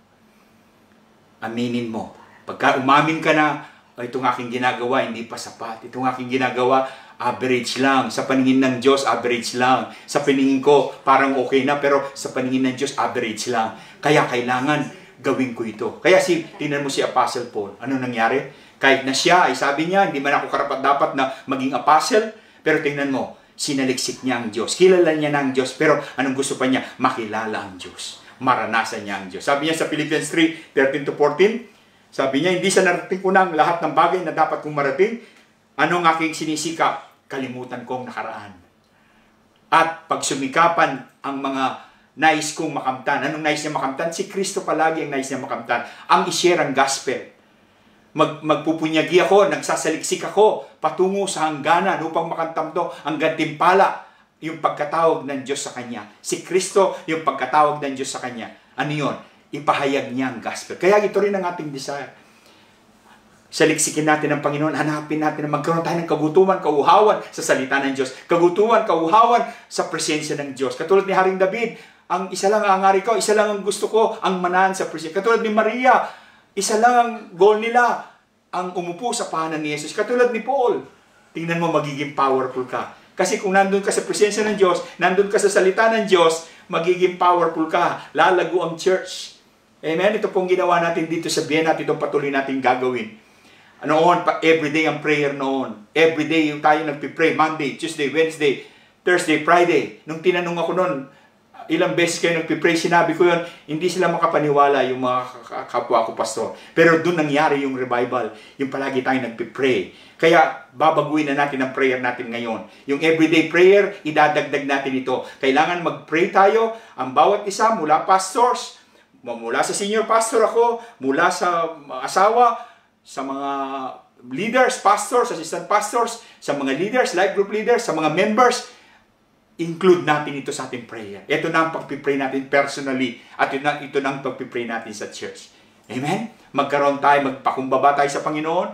S1: Aminin mo. Pagka umamin ka na, itong aking ginagawa, hindi pa sapat. Itong aking ginagawa, average lang. Sa paningin ng Diyos, average lang. Sa paningin ko, parang okay na, pero sa paningin ng Diyos, average lang. Kaya kailangan gawin ko ito. Kaya tingnan mo si Apostle Paul. Ano nangyari? Kahit na siya, ay sabi niya, hindi man ako karapat-dapat na maging apostle, pero tingnan mo, sinaliksik niya ang Diyos. Kilala niya ng Diyos, pero anong gusto pa niya? Makilala ang Diyos. Maranasan niya ang Diyos. Sabi niya sa Philippians 3:13-14, sabi niya, hindi sa narating ko ng lahat ng bagay na dapat kong marating. Anong aking sinisikap? Kalimutan kong nakaraan. At pagsumikapan ang mga nais kong makamtan. Anong nais niya makamtan? Si Kristo palagi ang nais niya makamtan. Ang i-share ang gospel. Magpupunyagi ako, nagsasaliksik ako, patungo sa hangganan upang makamtan to ang gantimpala. Yung pagkatawag ng Diyos sa Kanya. Si Kristo, yung pagkatawag ng Diyos sa Kanya. Ano yun? Ipahayag niya ang gospel. Kaya ito rin ang ating desire. Saliksikin natin ang Panginoon, hanapin natin na magkaroon tayo ng kagutuman, kauhawan sa salita ng Diyos. Kagutuman, kauhawan sa presensya ng Diyos. Katulad ni Haring David, ang isa lang ang hari ko, isa lang ang gusto ko, ang manahan sa presensya. Katulad ni Maria, isa lang ang goal nila, ang umupo sa pahanan ni Jesus. Katulad ni Paul, tingnan mo magiging powerful ka. Kasi kung nandun ka sa presensya ng Diyos, nandun ka sa salita ng Diyos, magiging powerful ka. Lalago ang church. Amen? Ito pong ginawa natin dito sa Vienna at itong patuloy natin gagawin. Noon, everyday ang prayer noon. Everyday yung tayo nagpipray. Monday, Tuesday, Wednesday, Thursday, Friday. Nung tinanong ako noon, ilang beses kayo nagpipray, sinabi ko yun, hindi sila makapaniwala yung mga kapwa ko pastor. Pero doon nangyari yung revival. Yung palagi tayo nagpipray. Kaya babaguhin na natin ang prayer natin ngayon. Yung everyday prayer, idadagdag natin ito. Kailangan mag-pray tayo, ang bawat isa mula pastors, mula sa senior pastor ako, mula sa asawa, sa mga leaders, pastors, assistant pastors, sa mga leaders, life group leaders, sa mga members, include natin ito sa ating prayer. Ito na ang pagpipray natin personally at ito na ang pagpipray natin sa church. Amen? Magkaroon tayo, magpakumbaba tayo sa Panginoon.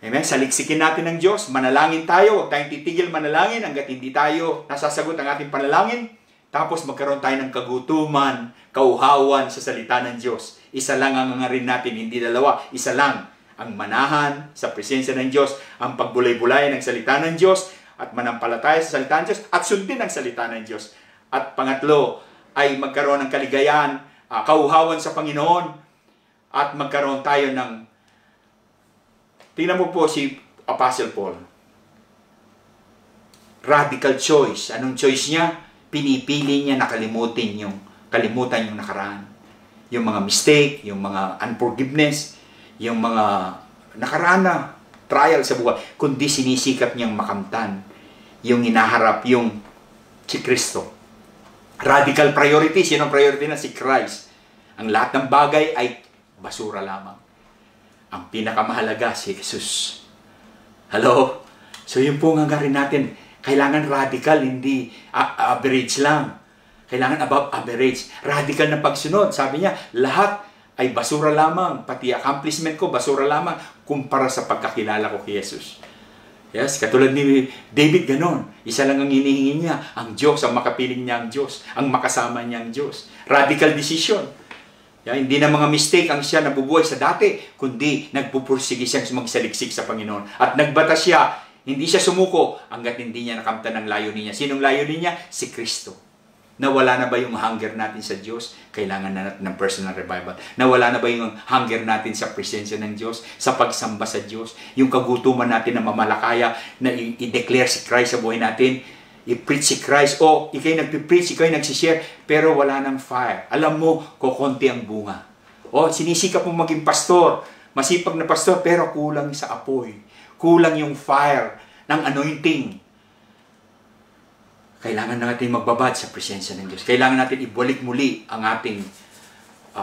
S1: Amen? Saliksikin natin ng Diyos. Manalangin tayo. Huwag tayong titigil manalangin hanggat hindi tayo nasasagot ang ating panalangin. Tapos magkaroon tayo ng kagutuman, kauhawan sa salita ng Diyos. Isa lang ang rin natin, hindi dalawa. Isa lang ang manahan sa presensya ng Diyos, ang pagbulay-bulay ng salita ng Diyos, at manampalataya sa salita ng Diyos, at sundin ang salita ng Diyos. At pangatlo, ay magkaroon ng kaligayahan, kauhawan sa Panginoon, at magkaroon tayo ng, tingnan mo po si Apostle Paul. Radical choice. Anong choice niya? Pinipili niya na kalimutan yung nakaraan. Yung mga mistake, yung mga unforgiveness, yung mga nakaraan na trial sa buhay, kundi sinisikap niyang makamtan yung hinaharap, yung si Kristo. Radical priorities, yun ang priority na si Christ. Ang lahat ng bagay ay basura lamang. Ang pinakamahalaga si Jesus. Hello? So yun po nga rin natin. Kailangan radical, hindi average lang. Kailangan above average. Radical na pagsunod. Sabi niya, lahat ay basura lamang. Pati accomplishment ko, basura lamang kumpara sa pagkakilala ko kay Jesus. Yes, katulad ni David ganon. Isa lang ang hinihingi niya, ang Diyos, ang makapiling niya ang Diyos, ang makasama niya ang Diyos. Radical decision. Hindi na mga mistake ang siya nabubuhay sa dati, kundi nagpupursige siyang magsaliksik sa Panginoon. At nagbata siya, hindi siya sumuko hanggat hindi niya nakamtan ang layunin niya. Sinong layunin niya? Si Kristo. Nawala na ba yung hunger natin sa Diyos? Kailangan na natin ng personal revival. Nawala na ba yung hunger natin sa presensya ng Diyos? Sa pagsamba sa Diyos? Yung kagutuman natin na mamalakaya, na i-declare si Christ sa buhay natin? i-preach si Christ, o ikay nagpipreach, ikay nagsishare, pero wala ng fire. Alam mo, kukunti ang bunga. O sinisikap mo maging pastor, masipag na pastor, pero kulang sa apoy. Kulang yung fire ng anointing. Kailangan natin magbabad sa presensya ng Diyos. Kailangan natin ibalik muli ang ating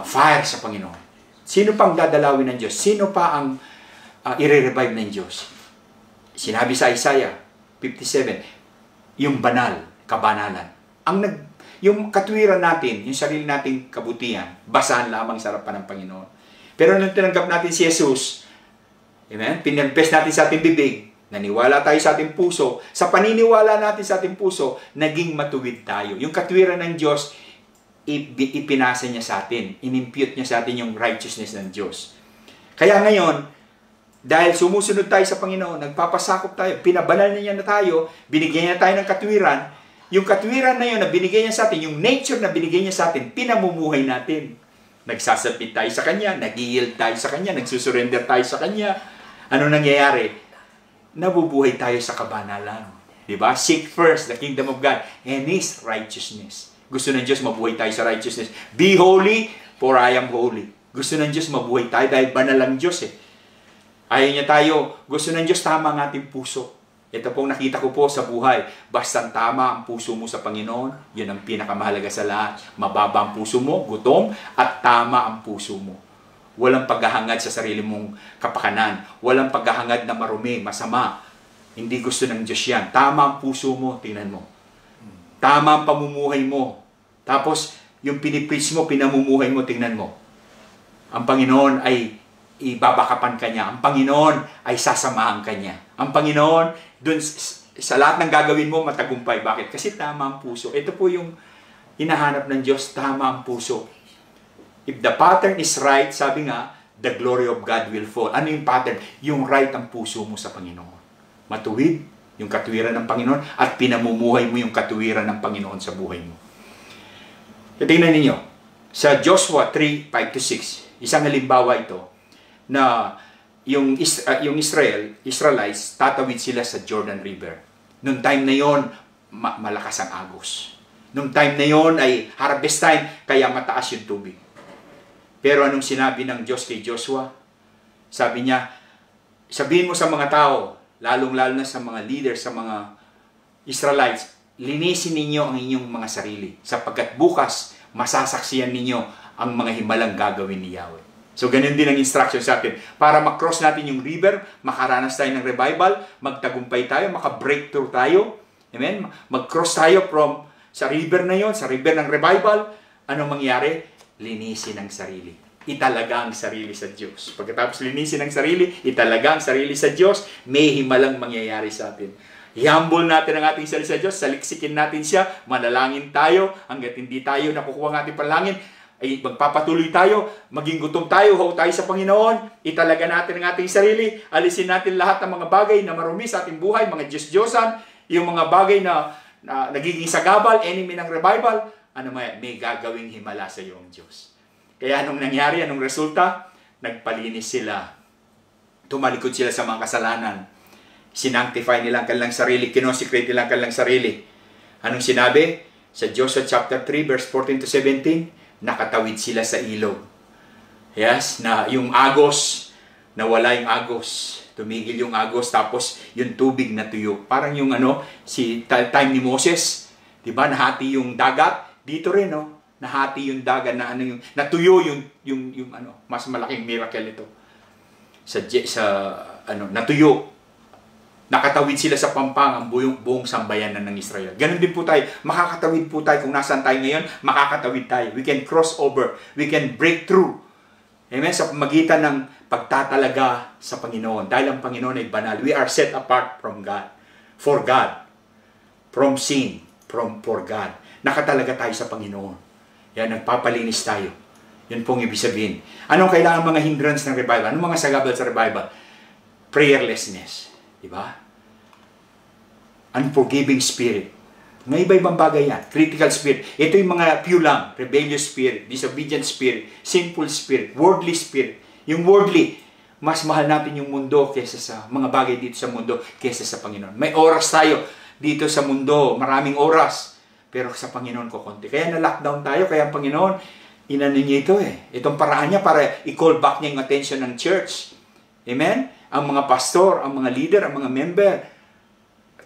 S1: fire sa Panginoon. Sino pang dadalawin ng Diyos? Sino pa ang i-revive ng Diyos? Sinabi sa Isaiah 57, yung banal, kabanalan. Yung katwiran natin, yung sarili nating kabutihan, basahan lamang sa harapan ng Panginoon. Pero nung tinanggap natin si Jesus, amen? Pinagpes natin sa ating bibig, naniwala tayo sa ating puso, sa paniniwala natin sa ating puso, naging matuwid tayo. Yung katwiran ng Diyos, ipinasa niya sa atin, inimpute niya sa atin yung righteousness ng Diyos. Kaya ngayon, dahil sumusunod tayo sa Panginoon, nagpapasakop tayo, pinabanal niya na tayo, binigyan niya tayo ng katwiran, yung katwiran na yun na binigay niya sa atin, yung nature na binigay niya sa atin, pinamumuhay natin. Nagsasapit tayo sa Kanya, nag-yield tayo sa Kanya, nagsusurrender tayo sa Kanya. Ano nangyayari? Nabubuhay tayo sa kabanalan. Diba? Seek first the kingdom of God and His righteousness. Gusto ng Diyos mabuhay tayo sa righteousness. Be holy, for I am holy. Gusto ng Diyos mabuhay tayo dahil banal ang Diyos eh. Ayaw niya tayo. Gusto ng Diyos tama ang ating puso. Ito pong nakita ko po sa buhay. Basta tama ang puso mo sa Panginoon, yun ang pinakamahalaga sa lahat. Mababa ang puso mo, gutom, at tama ang puso mo. Walang paghahangad sa sarili mong kapakanan. Walang paghahangad na marumi, masama. Hindi gusto ng Diyos yan. Tama ang puso mo, tingnan mo. Tama ang pamumuhay mo. Tapos, yung pinipreach mo, pinamumuhay mo, tingnan mo. Ang Panginoon ay ibabakapan ka niya. Ang Panginoon ay sasamahan ka niya. Ang Panginoon, dun sa lahat ng gagawin mo, matagumpay. Bakit? Kasi tama ang puso. Ito po yung hinahanap ng Diyos, tama ang puso. If the pattern is right, sabi nga, the glory of God will fall. Ano yung pattern? Yung right ang puso mo sa Panginoon. Matuwid, yung katuwiran ng Panginoon, at pinamumuhay mo yung katuwiran ng Panginoon sa buhay mo. Tingnan ninyo, sa Joshua 3:5-6, isang halimbawa ito, na yung Israelites, tatawid sila sa Jordan River. Noong time na yon, malakas ang agos. Noong time na yon ay harvest time, kaya mataas yung tubig. Pero anong sinabi ng Diyos kay Joshua? Sabi niya, sabihin mo sa mga tao, lalong-lalo na sa mga leaders, sa mga Israelites, linisin ninyo ang inyong mga sarili, sapagkat bukas, masasaksiyan ninyo ang mga himalang gagawin ni Yahweh. So, ganun din ang instruction sa atin. Para makross natin yung river, makaranas tayo ng revival, magtagumpay tayo, maka-breakthrough tayo. Amen? Mag-cross tayo sa river na yon, sa river ng revival. Ano mangyari? Linisin ang sarili. Italaga ang sarili sa Diyos. Pagkatapos linisin ang sarili, italaga ang sarili sa Diyos, may himalang mangyayari sa atin. I-humble natin ang ating sarili sa Diyos, saliksikin natin siya, manalangin tayo, hanggat hindi tayo nakukuha ang ating panalangin, ay magpapatuloy tayo, maging gutom tayo, haw tayo sa Panginoon, italaga natin ang ating sarili, alisin natin lahat ng mga bagay na marumi sa ating buhay, mga Diyos-Diyosan, yung mga bagay na nagiging sagabal, enemy ng revival, may gagawing himala sa iyo ang Diyos. Kaya anong nangyari, anong resulta? Nagpalinis sila, tumalikod sila sa mga kasalanan, sinanctify nila ang kanilang sarili, kinosecrate nila ang kanilang sarili. Anong sinabi? Sa Joshua chapter 3, verse 14-17, nakatawid sila sa ilog. Yes, na yung agos, nawala yung agos. Tumigil yung agos, tapos yung tubig na tuyo. Parang yung time ni Moses, di ba, nahati yung dagat. Dito rin, nahati yung dagat na natuyo yung mas malaking miracle ito. Natuyo. Nakatawid sila sa pampang ang buong sambayanan ng Israel. Ganon din po tayo. Makakatawid po tayo. Kung nasaan tayo ngayon, makakatawid tayo. We can cross over. We can break through. Amen? Sa magitan ng pagtatalaga sa Panginoon. Dahil ang Panginoon ay banal. We are set apart from God. For God. From sin. For God. Nakatalaga tayo sa Panginoon. Yan, nagpapalinis tayo. Yun pong ibig sabihin. Anong kailangan mga hindrance ng revival? Anong mga sagabal sa revival? Prayerlessness. Diba? Unforgiving spirit. May iba-ibang bagay yan. Critical spirit. Ito yung mga pew lang. Rebellious spirit. Disobedient spirit. Sinful spirit. Worldly spirit. Yung worldly, mas mahal natin yung mundo kesa sa mga bagay dito sa mundo kesa sa Panginoon. May oras tayo dito sa mundo, maraming oras. Pero sa Panginoon ko konti. Kaya na-lockdown tayo, kaya ang Panginoon, inano niya ito eh. Itong paraan niya para i-call back niya yung attention ng church. Amen? Ang mga pastor, ang mga leader, ang mga member,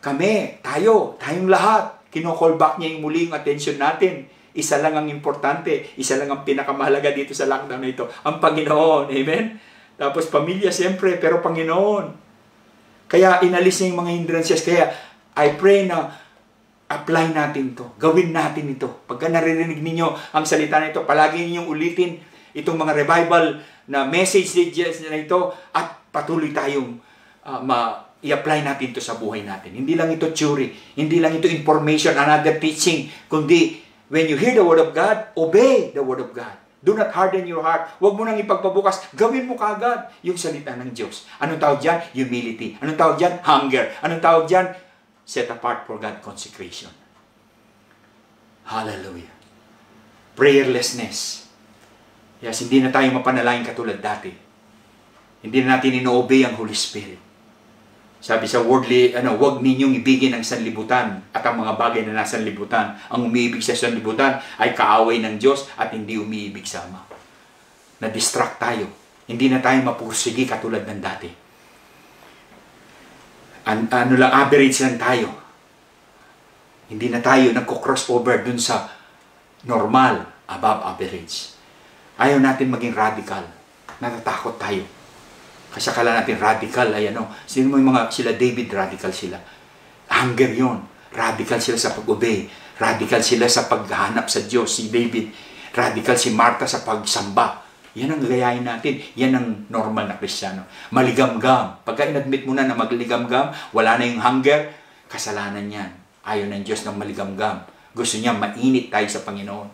S1: kami, tayong lahat, kino-call back niya yung muli yung attention natin. Isa lang ang importante, isa lang ang pinakamahalaga dito sa lockdown na ito, ang Panginoon. Amen? Tapos pamilya siyempre, pero Panginoon. Kaya inalis niya yung mga hindrances. Kaya I pray na apply natin to. Gawin natin ito. Pagka naririnig ninyo ang salita na ito, palagi ninyong ulitin itong mga revival na message na ito at patuloy tayong i-apply natin ito sa buhay natin. Hindi lang ito theory, hindi lang ito information, another teaching, kundi when you hear the Word of God, obey the Word of God. Do not harden your heart. Huwag mo nang ipagpabukas. Gawin mo kagad yung salita ng Diyos. Anong tawag dyan? Humility. Anong tawag dyan? Hunger. Anong tawag dyan? Set apart for God, consecration. Hallelujah. Prayerlessness. Yes, hindi na tayo mapanalangin katulad dati. Hindi na natin ino-obey ang Holy Spirit. Sabi sa worldly, huwag ninyong ibigin ang sanlibutan at ang mga bagay na nasa sanlibutan. Ang umiibig sa sanlibutan ay kaaway ng Diyos at hindi umiibig sa Ama. Na-distract tayo. Hindi na tayo mapursigi katulad ng dati. Average lang tayo. Hindi na tayo nagko-crossover dun sa normal, above average. Ayaw natin maging radical. Natatakot tayo. Kasi akala natin radical ay sino mo yung mga sila David, radical sila. Hunger yon. Radical sila sa pag-obey. Radical sila sa paghanap sa Diyos. Si David, radical si Martha sa pagsamba. Yan ang gayahin natin. Yan ang normal na Kristiyano. Maligamgam. Pagka inadmit mo na magligamgam, wala na yung hunger, kasalanan yan. Ayaw ng Diyos ng maligamgam. Gusto niya mainit tayo sa Panginoon.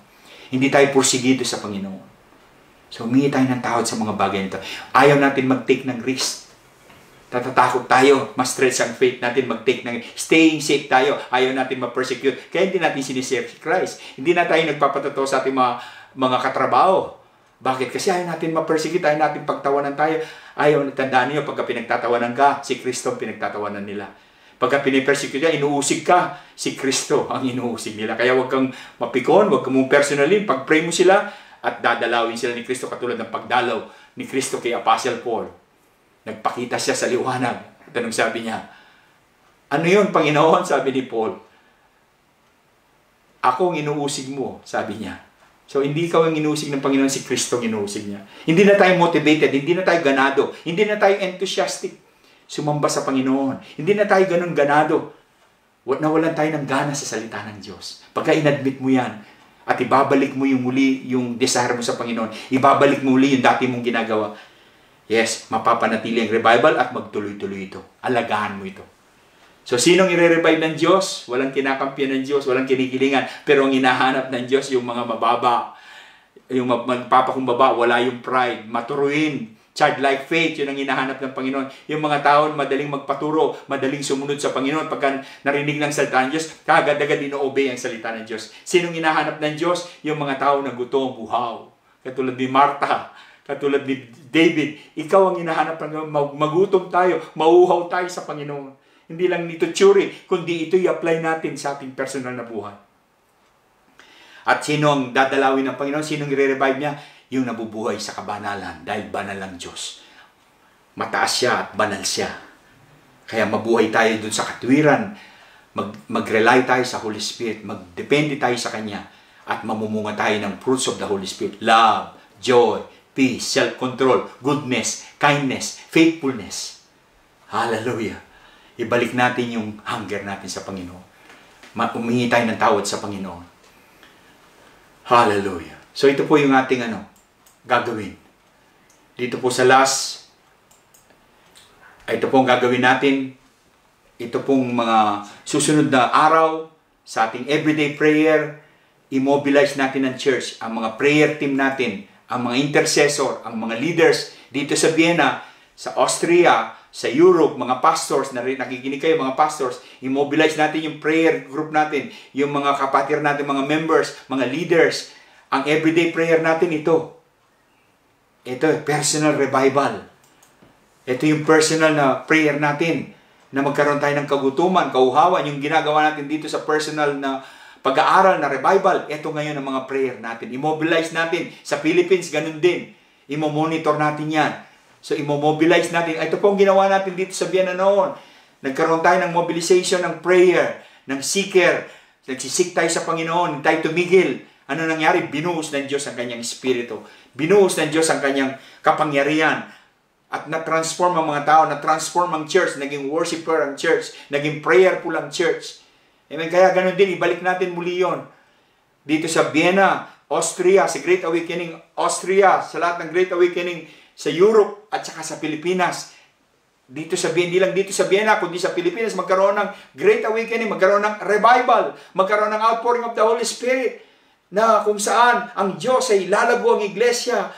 S1: Hindi tayo pursigido sa Panginoon. So, humingi tayo ng tawad sa mga bagay nito. Ayaw natin mag-take ng risk. Tatatakot tayo. Ma-stretch ang faith natin. Mag-take ng staying safe tayo. Ayaw natin ma-persecute. Kaya hindi natin sinisave si Christ. Hindi na tayo nagpapatotoo sa ating mga katrabaho. Bakit? Kasi ayaw natin ma-persecute. Ayaw natin pagtawanan tayo. Ayaw, tandaan niyo, pagka pinagtatawanan ka, si Kristo ang pinagtatawanan nila. Pagka pinipersecute niya, inuusig ka, si Kristo ang inuusig nila. Kaya huwag kang mapikon, huwag kang mong personally. Pag-pray mo sila, at dadalawin sila ni Kristo katulad ng pagdalaw ni Kristo kay Apostle Paul. Nagpakita siya sa liwanag. At anong sabi niya? Ano yun, Panginoon? Sabi ni Paul. Ako ang inuusig mo, sabi niya. So, hindi ikaw ang inuusig ng Panginoon, si Kristo ang inuusig niya. Hindi na tayo motivated, hindi na tayo ganado, hindi na tayo enthusiastic sumamba sa Panginoon. Hindi na tayo ganun ganado. Nawalan tayo ng gana sa salita ng Diyos. Pagka inadmit mo yan, at ibabalik mo yung muli yung desire mo sa Panginoon. Ibabalik mo muli yung dati mong ginagawa. Yes, mapapanatili ang revival at magtuloy-tuloy ito. Alagaan mo ito. So, sinong i-revive ng Diyos? Walang kinakampiyan ng Diyos, walang kinikilingan. Pero ang hinahanap ng Diyos, yung mga mababa. Yung magpapakumbaba, wala yung pride. Maturuin. Childlike faith, yun ang hinahanap ng Panginoon. Yung mga tao madaling magpaturo, madaling sumunod sa Panginoon. Pagka narinig ng salita ng Diyos, kaagad-agad ino-obey ang salita ng Diyos. Sinong hinahanap ng Diyos? Yung mga tao na gutom, buhaw. Katulad ni Martha, katulad ni David. Ikaw ang hinahanap ng magutom tayo, mauhaw tayo sa Panginoon. Hindi lang nito theory, kundi ito i-apply natin sa ating personal na buhay. At sino ang dadalawin ng Panginoon? Sinong i-revive niya? Yung nabubuhay sa kabanalan dahil banal ang Diyos. Mataas siya at banal siya. Kaya mabuhay tayo dun sa katwiran. Mag-rely tayo sa Holy Spirit. Mag-depende tayo sa Kanya. At mamumunga tayo ng fruits of the Holy Spirit. Love, joy, peace, self-control, goodness, kindness, faithfulness. Hallelujah. Ibalik natin yung hunger natin sa Panginoon. Humingi tayo ng tawad sa Panginoon. Hallelujah. So ito po yung ating gagawin. Dito po sa last, ito po ang gagawin natin. Ito pong mga susunod na araw sa ating everyday prayer. Immobilize natin ang church, ang mga prayer team natin, ang mga intercessor, ang mga leaders dito sa Vienna, sa Austria, sa Europe, mga pastors, nakikinig kayo mga pastors, immobilize natin yung prayer group natin, yung mga kapatid natin, mga members, mga leaders. Ang everyday prayer natin ito. Ito, personal revival. Ito yung personal na prayer natin. na magkaroon tayo ng kagutuman, kauhawan, yung ginagawa natin dito sa personal na pag-aaral na revival. Ito ngayon ang mga prayer natin. Immobilize natin. Sa Philippines, ganun din. Imo-monitor natin yan. So, imo-mobilize natin. Ito po ang ginawa natin dito sa Vienna noon. Nagkaroon tayo ng mobilization ng prayer, ng seeker. Nagsisik tayo sa Panginoon, hindi tayo tumigil. Ano nangyari? Binuhos ng Diyos ang kanyang espiritu. Binuhos ng Diyos ang kanyang kapangyarihan. At na-transform ang mga tao, na-transform ang church, naging worshiper ang church, naging prayerful ang church. Amen. Kaya ganun din, ibalik natin muli yon. Dito sa Vienna, Austria, sa Great Awakening, Austria, sa lahat ng Great Awakening, sa Europe, at saka sa Pilipinas. Dito sa Vienna, hindi lang dito sa Vienna, kundi sa Pilipinas, magkaroon ng Great Awakening, magkaroon ng revival, magkaroon ng outpouring of the Holy Spirit, na kung saan ang Diyos ay lalago ang iglesia,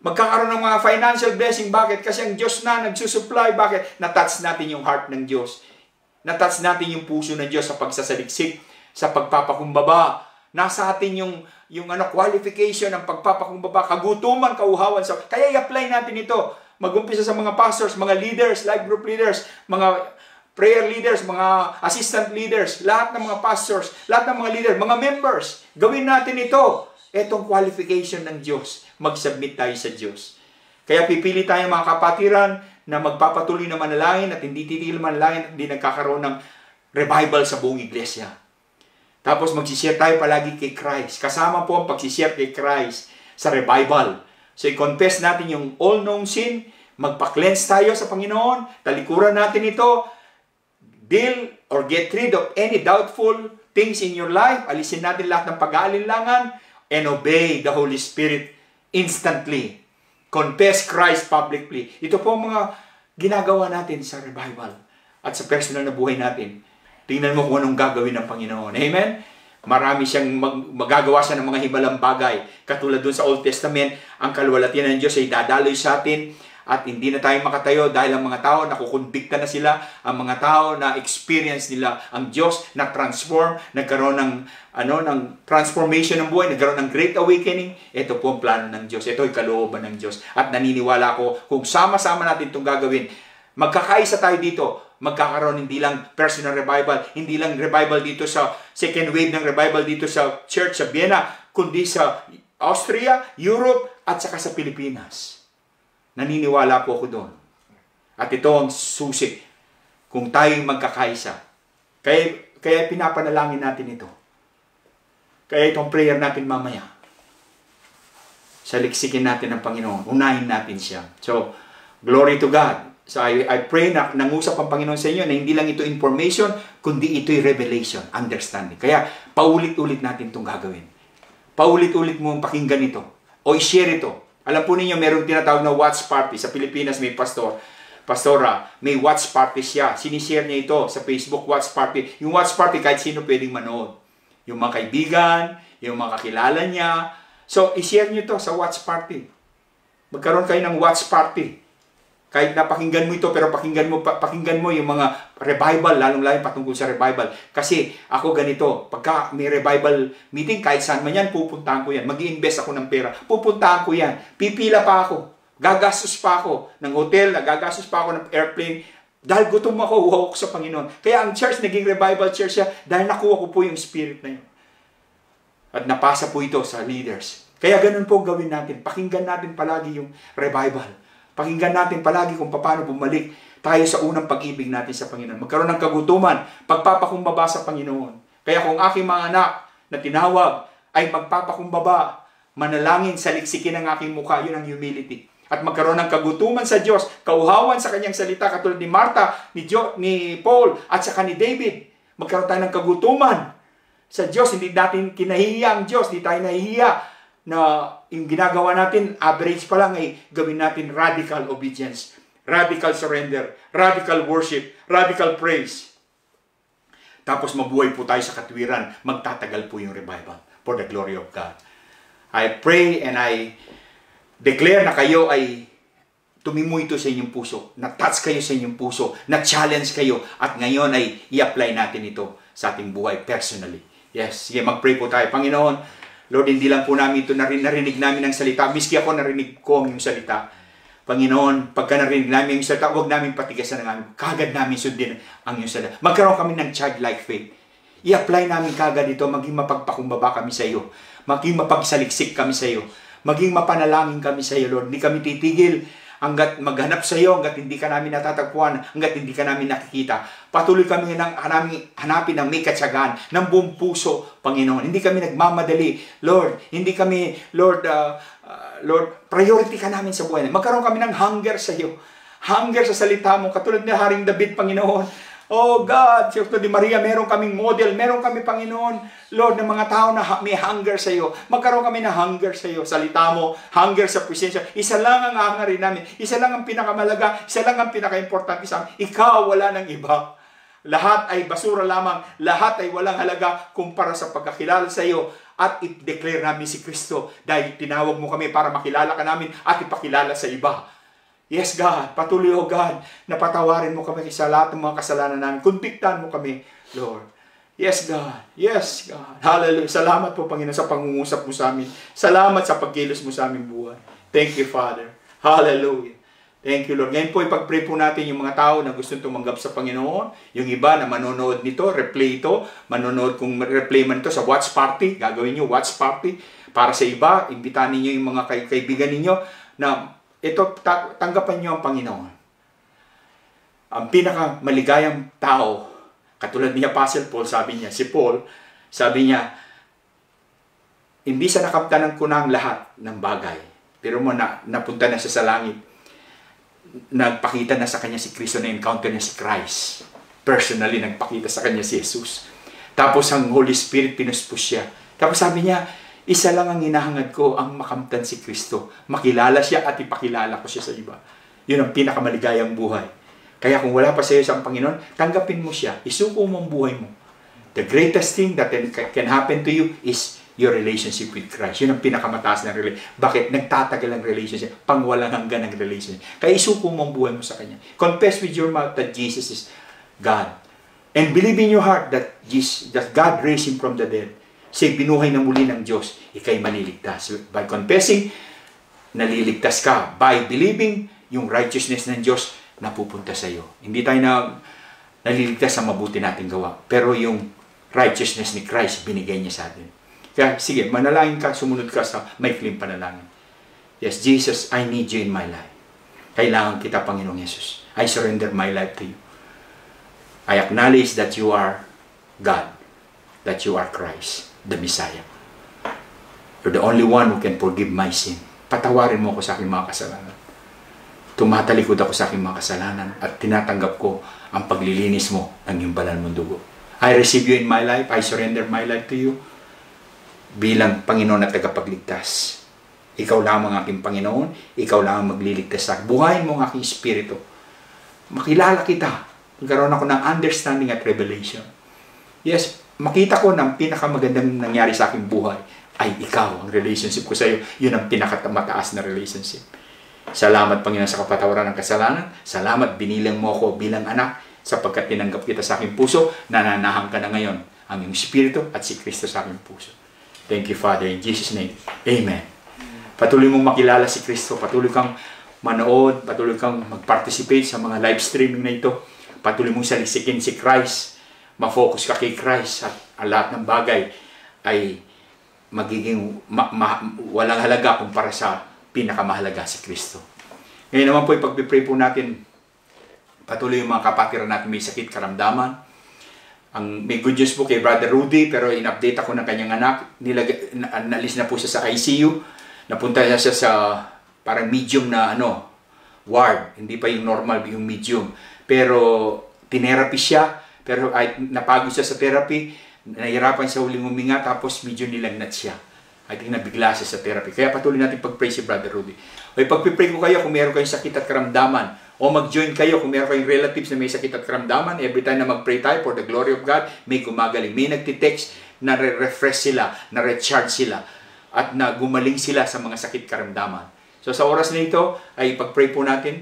S1: magkakaroon ng mga financial blessing. Bakit? Kasi ang Diyos na nagsusupply. Bakit? Na-touch natin yung heart ng Diyos. Na-touch natin yung puso ng Diyos sa pagsasaliksik, sa pagpapakumbaba. Nasa atin yung qualification ng pagpapakumbaba, kagutuman, kauhawan. Kaya i-apply natin ito. Mag-umpisa sa mga pastors, mga leaders, life group leaders, mga prayer leaders, mga assistant leaders, lahat ng mga pastors, lahat ng mga leaders, mga members. Gawin natin ito. Itong qualification ng Diyos. Mag-submit tayo sa Diyos. Kaya pipili tayo mga kapatiran na magpapatuloy na manalangin at hindi titigil manalangin at hindi nagkakaroon ng revival sa buong iglesia. Tapos magsishare tayo palagi kay Christ. Kasama po ang pagsishare kay Christ sa revival. So i-confess natin yung all-known sin, magpa-cleanse tayo sa Panginoon, talikuran natin ito, deal or get rid of any doubtful things in your life, alisin natin lahat ng pag-aalinlangan, and obey the Holy Spirit instantly. Confess Christ publicly. Ito po ang mga ginagawa natin sa revival at sa personal na buhay natin. Tingnan mo kung anong gagawin ng Panginoon. Amen? Marami siyang magagawa siya ng mga himalang bagay. Katulad dun sa Old Testament, ang kaluwalhatian ng Diyos ay dadaloy sa atin at hindi na tayo makatayo dahil ang mga tao, nakukonbikta na sila. Ang mga tao na experience nila ang Diyos, na transform, nagkaroon ng transformation ng buhay, nagkaroon ng Great Awakening. Ito po ang plano ng Diyos. Ito ay kalooban ng Diyos. At naniniwala ko, kung sama-sama natin itong gagawin, magkakaisa tayo dito, magkakaroon hindi lang personal revival, hindi lang revival dito sa second wave ng revival dito sa church sa Vienna, kundi sa Austria, Europe, at saka sa Pilipinas. Naniniwala po ako doon. At ito ang susi kung tayo magkakaisa. Kaya pinapanalangin natin ito. Kaya itong prayer natin mamaya. Saliksikin natin ang Panginoon. Unahin natin siya. So, glory to God. So, I pray na nangusap ang Panginoon sa inyo na hindi lang ito information, kundi ito'y revelation, understanding. Kaya, paulit-ulit natin itong gagawin. Paulit-ulit mo pakinggan ito. O i-share ito. Alam po ninyo, meron tinatawag na watch party. Sa Pilipinas, may pastora, may watch party siya. Sinishare niya ito sa Facebook, watch party. Yung watch party, kahit sino pwedeng manood. Yung mga kaibigan, yung mga kakilala niya. So, i-share niyo ito sa watch party. Magkaroon kayo ng watch party. Kahit napakinggan mo ito, pero pakinggan mo yung mga revival, lalong-lalong patungkol sa revival. Kasi ako ganito, pagka may revival meeting, kahit saan man yan, pupuntahan ko yan. Mag-i-invest ako ng pera, pupuntahan ko yan. Pipila pa ako, gagastos pa ako ng hotel, gagastos pa ako ng airplane. Dahil gutom ako, uhaw ko sa Panginoon. Kaya ang church, naging revival church siya, dahil nakuha ko po yung spirit na yun. At napasa po ito sa leaders. Kaya ganun po gawin natin. Pakinggan natin palagi yung revival. Pakinggan natin palagi kung paano bumalik tayo sa unang pag-ibig natin sa Panginoon. Magkaroon ng kagutuman, pagpapakumbaba sa Panginoon. Kaya kung aking mga anak na tinawag ay magpapakumbaba, manalangin, saliksikin ang aking mukha, yun ang humility. At magkaroon ng kagutuman sa Diyos, kauhawan sa kanyang salita, katulad ni Martha, ni Paul, at saka ni David. Magkaroon tayo ng kagutuman sa Diyos. Hindi natin kinahihiya ang Diyos, hindi tayo nahihiya na yung ginagawa natin, average pa lang ay gawin natin radical obedience, radical surrender, radical worship, radical praise. Tapos mabuhay po tayo sa katwiran, magtatagal po yung revival for the glory of God. I pray and I declare na kayo ay tumimoy ito sa inyong puso, na-touch kayo sa inyong puso, na-challenge kayo, at ngayon ay i-apply natin ito sa ating buhay personally. Yes, sige, mag-pray po tayo. Panginoon, Lord, hindi lang po namin ito narinig namin ang salita. Miski ako narinig ko ang iyong salita. Panginoon, pagka narinig namin yung salita, huwag namin patigasan ng aming, kagad namin sundin ang iyong salita. Magkaroon kami ng childlike faith. I-apply namin kagad ito, maging mapagpakumbaba kami sa iyo. Maging mapagsaliksik kami sa iyo. Maging mapanalangin kami sa iyo, Lord. Hindi kami titigil hanggat maghanap sa iyo, hanggat hindi ka namin natatagpuan, hanggat hindi ka namin nakikita. Patuloy kami hanapin ng may katsagaan, ng buong puso, Panginoon. Hindi kami nagmamadali, Lord. Hindi kami, Lord, priority ka namin sa buhay. Magkaroon kami ng hunger sa iyo. Hunger sa salita mo, katulad ni Haring David, Panginoon. Oh God, si Dr. Di Maria, meron kaming model, meron kami, Panginoon, Lord, ng mga tao na may hunger sa iyo. Magkaroon kami ng hunger sa iyo. Salita mo, hunger sa presensya. Isa lang ang hangarin namin. Isa lang ang pinakamalaga. Isa lang ang pinaka-importante sa amin. Ikaw, wala ng iba. Lahat ay basura lamang. Lahat ay walang halaga kumpara sa pagkakilala sa iyo. At i-declare namin si Kristo dahil tinawag mo kami para makilala ka namin at ipakilala sa iba. Yes, God. Patuloy, oh God, na patawarin mo kami sa lahat ng mga kasalanan namin. Kumbiktan mo kami, Lord. Yes, God. Yes, God. Hallelujah. Salamat po, Panginoon, sa pangungusap mo sa amin. Salamat sa pagkilos mo sa aming buhay. Thank you, Father. Hallelujah. Thank you, Lord. Ngayon po, ipag-pray po natin yung mga tao na gusto tumanggap sa Panginoon. Yung iba na manonood nito, replay ito. Manonood kung replay man ito sa watch party. Gagawin nyo watch party. Para sa iba, imbitahan ninyo yung mga kaibigan ninyo na ito, tanggapan nyo ang Panginoon. Ang pinakamaligayang tao, katulad ni Apostle Paul, sabi niya, si Paul, sabi niya, hindi sa nakamtanan ko na ang lahat ng bagay. Pero mo napunta na siya sa langit. Nagpakita na sa kanya si Kristo, na encounter niya si Christ. Personally, nagpakita sa kanya si Jesus. Tapos ang Holy Spirit pinuspos siya. Tapos sabi niya, isa lang ang hinahangad ko, ang makamtan si Kristo. Makilala siya at ipakilala ko siya sa iba. Yun ang pinakamaligayang buhay. Kaya kung wala pa sa iyo sa Panginoon, tanggapin mo siya. Isuko mo ang buhay mo. The greatest thing that can happen to you is your relationship with Christ. Yun ang pinakamataas na relationship. Bakit? Nagtatagal ang relationship. Pangwalang hanggan ang relationship. Kaya isuko mo ang buhay mo sa Kanya. Confess with your mouth that Jesus is God. And believe in your heart that God raised Him from the dead. Say, binuhay na muli ng Diyos, ikay maliligtas. By confessing, naliligtas ka. By believing, yung righteousness ng Diyos napupunta sa iyo. Hindi tayo naliligtas sa mabuti nating gawa. Pero yung righteousness ni Christ, binigay niya sa atin. Kaya, sige, manalangin ka, sumunod ka sa maikling panalangin. Yes, Jesus, I need you in my life. Kailangan kita, Panginoong Jesus. I surrender my life to you. I acknowledge that you are God, that you are Christ, the Messiah. You're the only one who can forgive my sin. Patawarin mo ako sa aking mga kasalanan. Tumatalikod ako sa aking mga kasalanan at tinatanggap ko ang paglilinis mo ng iyong banal mong dugo. I receive you in my life. I surrender my life to you bilang Panginoon at tagapagligtas. Ikaw lang ang aking Panginoon. Ikaw lang ang magliligtas sa akin. Buhayin mo ang aking espiritu. Makilala kita. Magkaroon ako ng understanding at revelation. Yes, makita ko ng pinakamagandang nangyari sa aking buhay ay ikaw, ang relationship ko sa iyo. Yun ang pinakamataas na relationship. Salamat, Panginoon, sa kapatawaran ng kasalanan. Salamat, binilang mo ako bilang anak sapagkat tinanggap kita sa aking puso. Nananahan ka na ngayon ang iyong espiritu at si Kristo sa aking puso. Thank you, Father. In Jesus' name, Amen. Patuloy mong makilala si Kristo. Patuloy kang manood. Patuloy kang mag-participate sa mga live streaming na ito. Patuloy mong salisikin si Christ. Ma-focus ka kay Christ at ang lahat ng bagay ay magiging walang halaga kumpara sa pinakamahalaga si Kristo. Ngayon naman po, ipag-pray po natin patuloy yung mga kapatiran natin may sakit, karamdaman. May good news po kay Brother Rudy, pero in-update ako ng kanyang anak. Nalis na po siya sa ICU. Napunta na siya sa parang medium na ward. Hindi pa yung normal, yung medium. Pero tinerapy siya. Pero ay napagod siya sa therapy. Nahirapan siya huling huminga, tapos medyo nilagnat siya. I think nabigla siya sa therapy. Kaya patuloy natin pag-pray si Brother Rudy. O ipag-pray ko kayo kung meron kayong sakit at karamdaman. O mag-join kayo kung meron kayong relatives na may sakit at karamdaman. Every time na mag-pray tayo for the glory of God, may gumagaling. May nagtitext na refresh sila, na recharge sila, at na gumaling sila sa mga sakit karamdaman. So sa oras na ito, ay pag-pray po natin.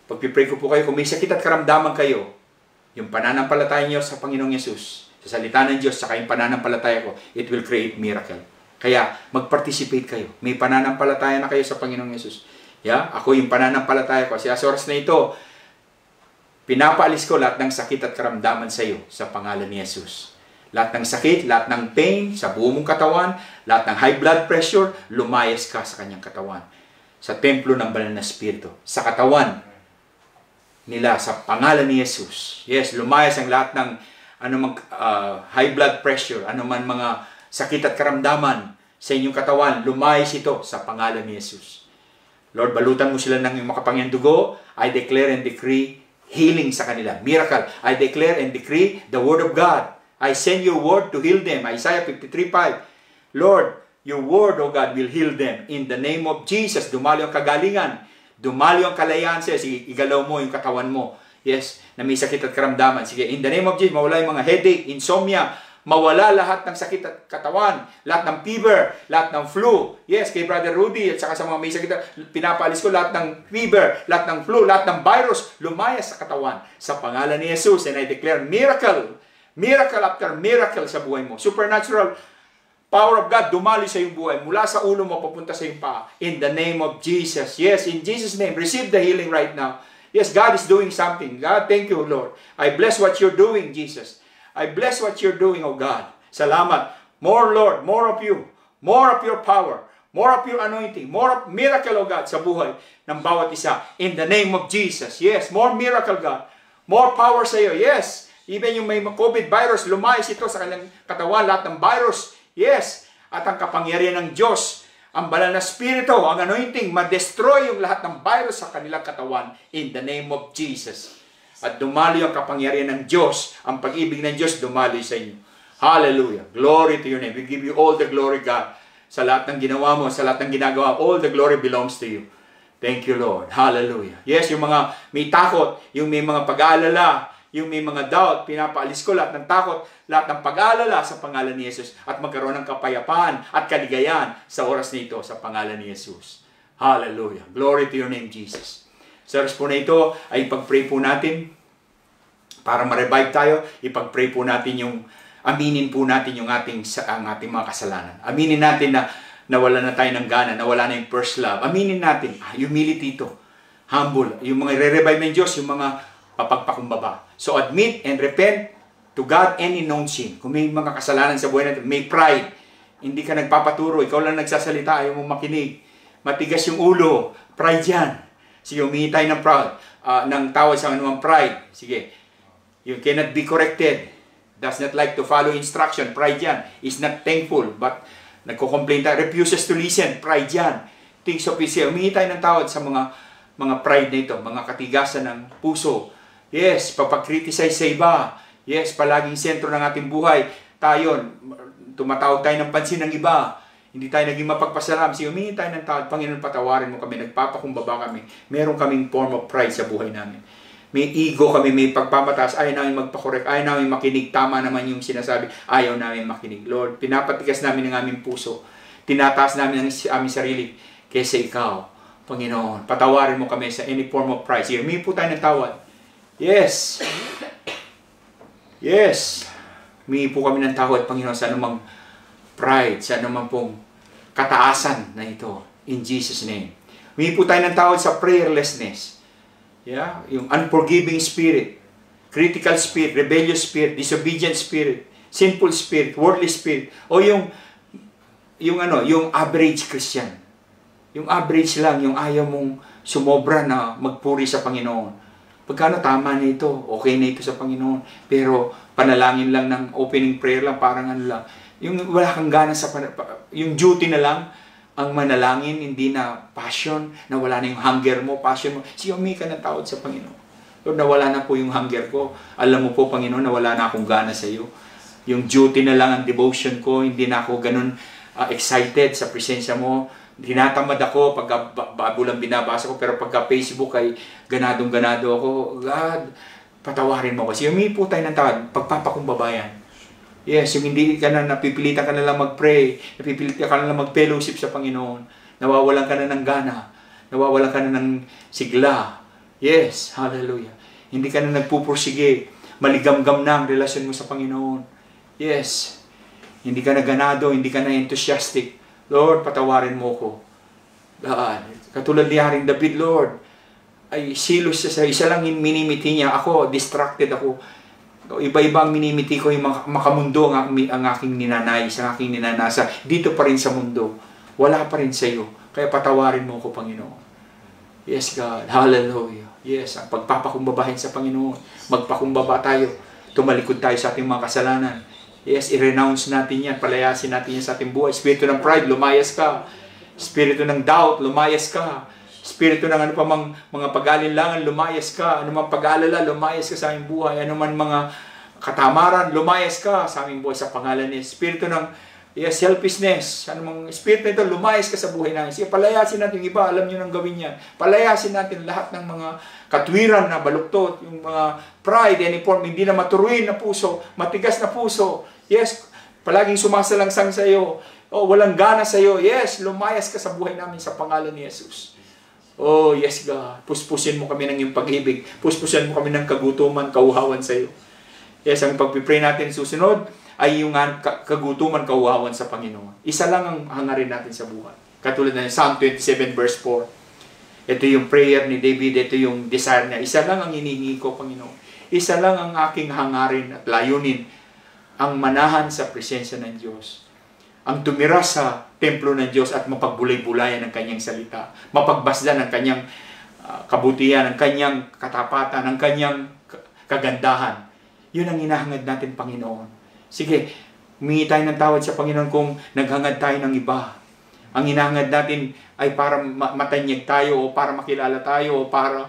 S1: Pag-pray ko po kayo kung may sakit at karamdaman kayo, yung pananampalataya niyo sa Panginoong Yesus, sa salita ng Diyos, saka yung pananampalataya ko, it will create miracle. Kaya mag-participate kayo. May pananampalataya na kayo sa Panginoong Yesus. Ako yung pananampalataya ko. Sa oras na ito, pinapaalis ko lahat ng sakit at karamdaman sa iyo sa pangalan ni Jesus. Lahat ng sakit, lahat ng pain sa buong mong katawan, lahat ng high blood pressure, lumayas ka sa kanyang katawan. Sa templo ng banal na Espiritu. Sa katawan nila, sa pangalan ni Jesus. Yes, lumayas ang lahat ng anumang high blood pressure, anuman mga sakit at karamdaman sa inyong katawan, lumayas ito sa pangalan ni Jesus. Lord, balutan mo sila ng iyong makapangyang dugo. I declare and decree healing sa kanila. Miracle. I declare and decree the word of God. I send your word to heal them. Isaiah 53:5. Lord, your word, O God, will heal them. In the name of Jesus, dumalo ang kagalingan. Dumalo ang kalayaan sa'yo. Sige, igalaw mo yung katawan mo. Yes, na may sakit at karamdaman. Sige, in the name of Jesus, mawala yung mga headache, insomnia, mawala lahat ng sakit at katawan, lahat ng fever, lahat ng flu. Yes, kay Brother Rudy at saka sa mga may sakit, pinapaalis ko lahat ng fever, lahat ng flu, lahat ng virus, lumayas sa katawan. Sa pangalan ni Jesus, and I declare miracle, miracle after miracle sa buhay mo. Supernatural power of God dumali sa iyong buhay. Mula sa ulo mo, papunta sa iyong paa. In the name of Jesus. Yes, in Jesus' name, receive the healing right now. Yes, God is doing something. God, thank you, Lord. I bless what you're doing, Jesus. I bless what you're doing, oh God. Salamat. More, Lord. More of you. More of your power. More of your anointing. More of miracle, oh God, sa buhay ng bawat isa. In the name of Jesus. Yes, more miracle, God. More power sa iyo. Yes. Even yung may COVID virus, lumayas ito sa kanilang katawan. Lahat ng virus. Yes. At ang kapangyarihan ng Diyos, ang banal na Espiritu, ang anointing, ma-destroy yung lahat ng virus sa kanilang katawan. In the name of Jesus. At dumali ang kapangyarihan ng Diyos. Ang pag-ibig ng Diyos dumali sa inyo. Hallelujah. Glory to your name. We give you all the glory, God. Sa lahat ng ginawa mo, sa lahat ng ginagawa, all the glory belongs to you. Thank you, Lord. Hallelujah. Yes, yung mga may takot, yung may mga pag-aalala, yung may mga doubt, pinapaalis ko lahat ng takot, lahat ng pag-aalala sa pangalan ni Jesus at magkaroon ng kapayapaan at kaligayahan sa oras nito sa pangalan ni Jesus. Hallelujah. Glory to your name, Jesus. Sa oras po na ito ay ipag-pray po natin para ma-revive tayo. Ipag-pray po natin yung, aminin po natin yung ating mga kasalanan. Aminin natin na nawala na tayo ng gana, nawala na yung first love. Aminin natin, humility ito, humble. Yung mga re-revive ng Diyos, yung mga papagpakumbaba. So admit and repent to God any known sin. Kung may mga kasalanan sa buhay natin, may pride, hindi ka nagpapaturo, ikaw lang nagsasalita, ayaw mong makinig, matigas yung ulo, pride yan. Sige, humingi tayo ng ng tawad sa anumang pride. Sige, you cannot be corrected, does not like to follow instruction, pride yan. Is not thankful, but nagko-complain tayo, refuses to listen, pride yan. Things of his, humingi tayo ng tawad sa mga pride na ito, mga katigasan ng puso. Yes, papag-criticize sa iba. Yes, palaging sentro ng ating buhay. Tayo, tumatawag tayo ng pansin ng iba. Hindi tayo naging mapagpasalam. Sige, humingi tayo ng tawad. Panginoon, patawarin mo kami. Nagpapakumbaba kami. Meron kaming form of pride sa buhay namin. May ego kami, may pagpapataas. Ayaw namin magpakorek. Ayaw namin makinig. Tama naman yung sinasabi. Ayaw namin makinig. Lord, pinapatigas namin ang aming puso. Tinataas namin ang aming sarili kaysa ikaw. Panginoon, patawarin mo kami sa any form of pride. Sige, humingi po tayo ng tawad. Yes. Yes. Humingi po kami ng tawad, Panginoon, sa anumang pride, sa anumang pong kataasan na ito. In Jesus' name. Humingi po tayo ng tawad sa prayerlessness. Yeah? Yung unforgiving spirit, critical spirit, rebellious spirit, disobedient spirit, sinful spirit, worldly spirit, o yung average Christian. Yung average lang, yung ayaw mong sumobra na magpuri sa Panginoon. Pagkano tama na ito, okay na ito sa Panginoon, pero panalangin lang ng opening prayer lang, parang ano lang. Yung wala kang gana sa yung duty na lang, ang manalangin, hindi na passion, na wala na yung hunger mo, passion mo. Sige, humingi ka ng tawad sa Panginoon. Lord, nawala na po yung hunger ko. Alam mo po, Panginoon, nawala na akong gana sa iyo. Yung duty na lang ang devotion ko, hindi na ako ganun excited sa presensya mo. Tinatamad ako pagka bago lang binabasa ko, pero pagka Facebook ay ganadong-ganado ako. God, patawarin mo kasi humingi po tayo ng tawad, pagpapakumbabayan. Yes, yung hindi ka na napipilitan ka na lang mag-pray, napipilitan ka na lang mag-fellowship sa Panginoon, nawawalan ka na ng gana, nawawalan ka na ng sigla. Yes, hallelujah. Hindi ka na nagpupursige, maligamgam na ang relasyon mo sa Panginoon. Yes, hindi ka na ganado, hindi ka na enthusiastic. Lord, patawarin mo ko. Katulad ni Haring David, Lord, ay silos siya sa isa lang yung minimiti niya. Ako, distracted ako. Iba-ibang minimiti ko yung makamundo ang aking ninanais, ang aking ninanasa. Dito pa rin sa mundo. Wala pa rin sa iyo. Kaya patawarin mo ako, Panginoon. Yes, God. Hallelujah. Yes, ang pagpapakumbabahin sa Panginoon. Magpakumbaba tayo. Tumalikod tayo sa ating mga kasalanan. Yes, i-renounce natin yan. Palayasin natin yan sa ating buhay. Espiritu ng pride, lumayas ka. Espiritu ng doubt, lumayas ka. Espiritu ng ano pa mga pag-alinlangan, lumayas ka. Ano man pag-aalala, lumayas ka sa aming buhay. Ano man mga katamaran, lumayas ka sa aming buhay sa pangalan ni Espiritu ng selfishness. Ano mang espiritu nito, lumayas ka sa buhay namin. Sige, palayasin natin iba, alam nyo nang gawin yan. Palayasin natin lahat ng mga katwiran na baluktot, yung mga pride, any form, hindi na maturuin na puso, matigas na puso. Yes, palaging sumasalangsang sa iyo. Walang gana sa iyo. Yes, lumayas ka sa buhay namin sa pangalan ni Jesus. Oh, yes, God. Puspusin mo kami ng iyong pag-ibig. Puspusin mo kami ng kagutuman, kauhawan sa iyo. Yes, ang pagpipray natin susunod ay yung kagutuman, kauhawan sa Panginoon. Isa lang ang hangarin natin sa buhay. Katulad ng Psalm 27 verse 4. Ito yung prayer ni David. Ito yung desire niya. Isa lang ang hinihingi ko, Panginoon. Isa lang ang aking hangarin at layunin. Ang manahan sa presensya ng Diyos. Ang tumira sa templo ng Diyos at mapagbulay-bulayan ng kanyang salita. Mapagbasdan ng kanyang kabutihan, ng kanyang katapatan, ng kanyang kagandahan. Yun ang hinahangad natin, Panginoon. Sige, humingi tayo ng tawad sa Panginoon kung naghangad tayo ng iba. Ang hinahangad natin ay para matanyag tayo, o para makilala tayo, o para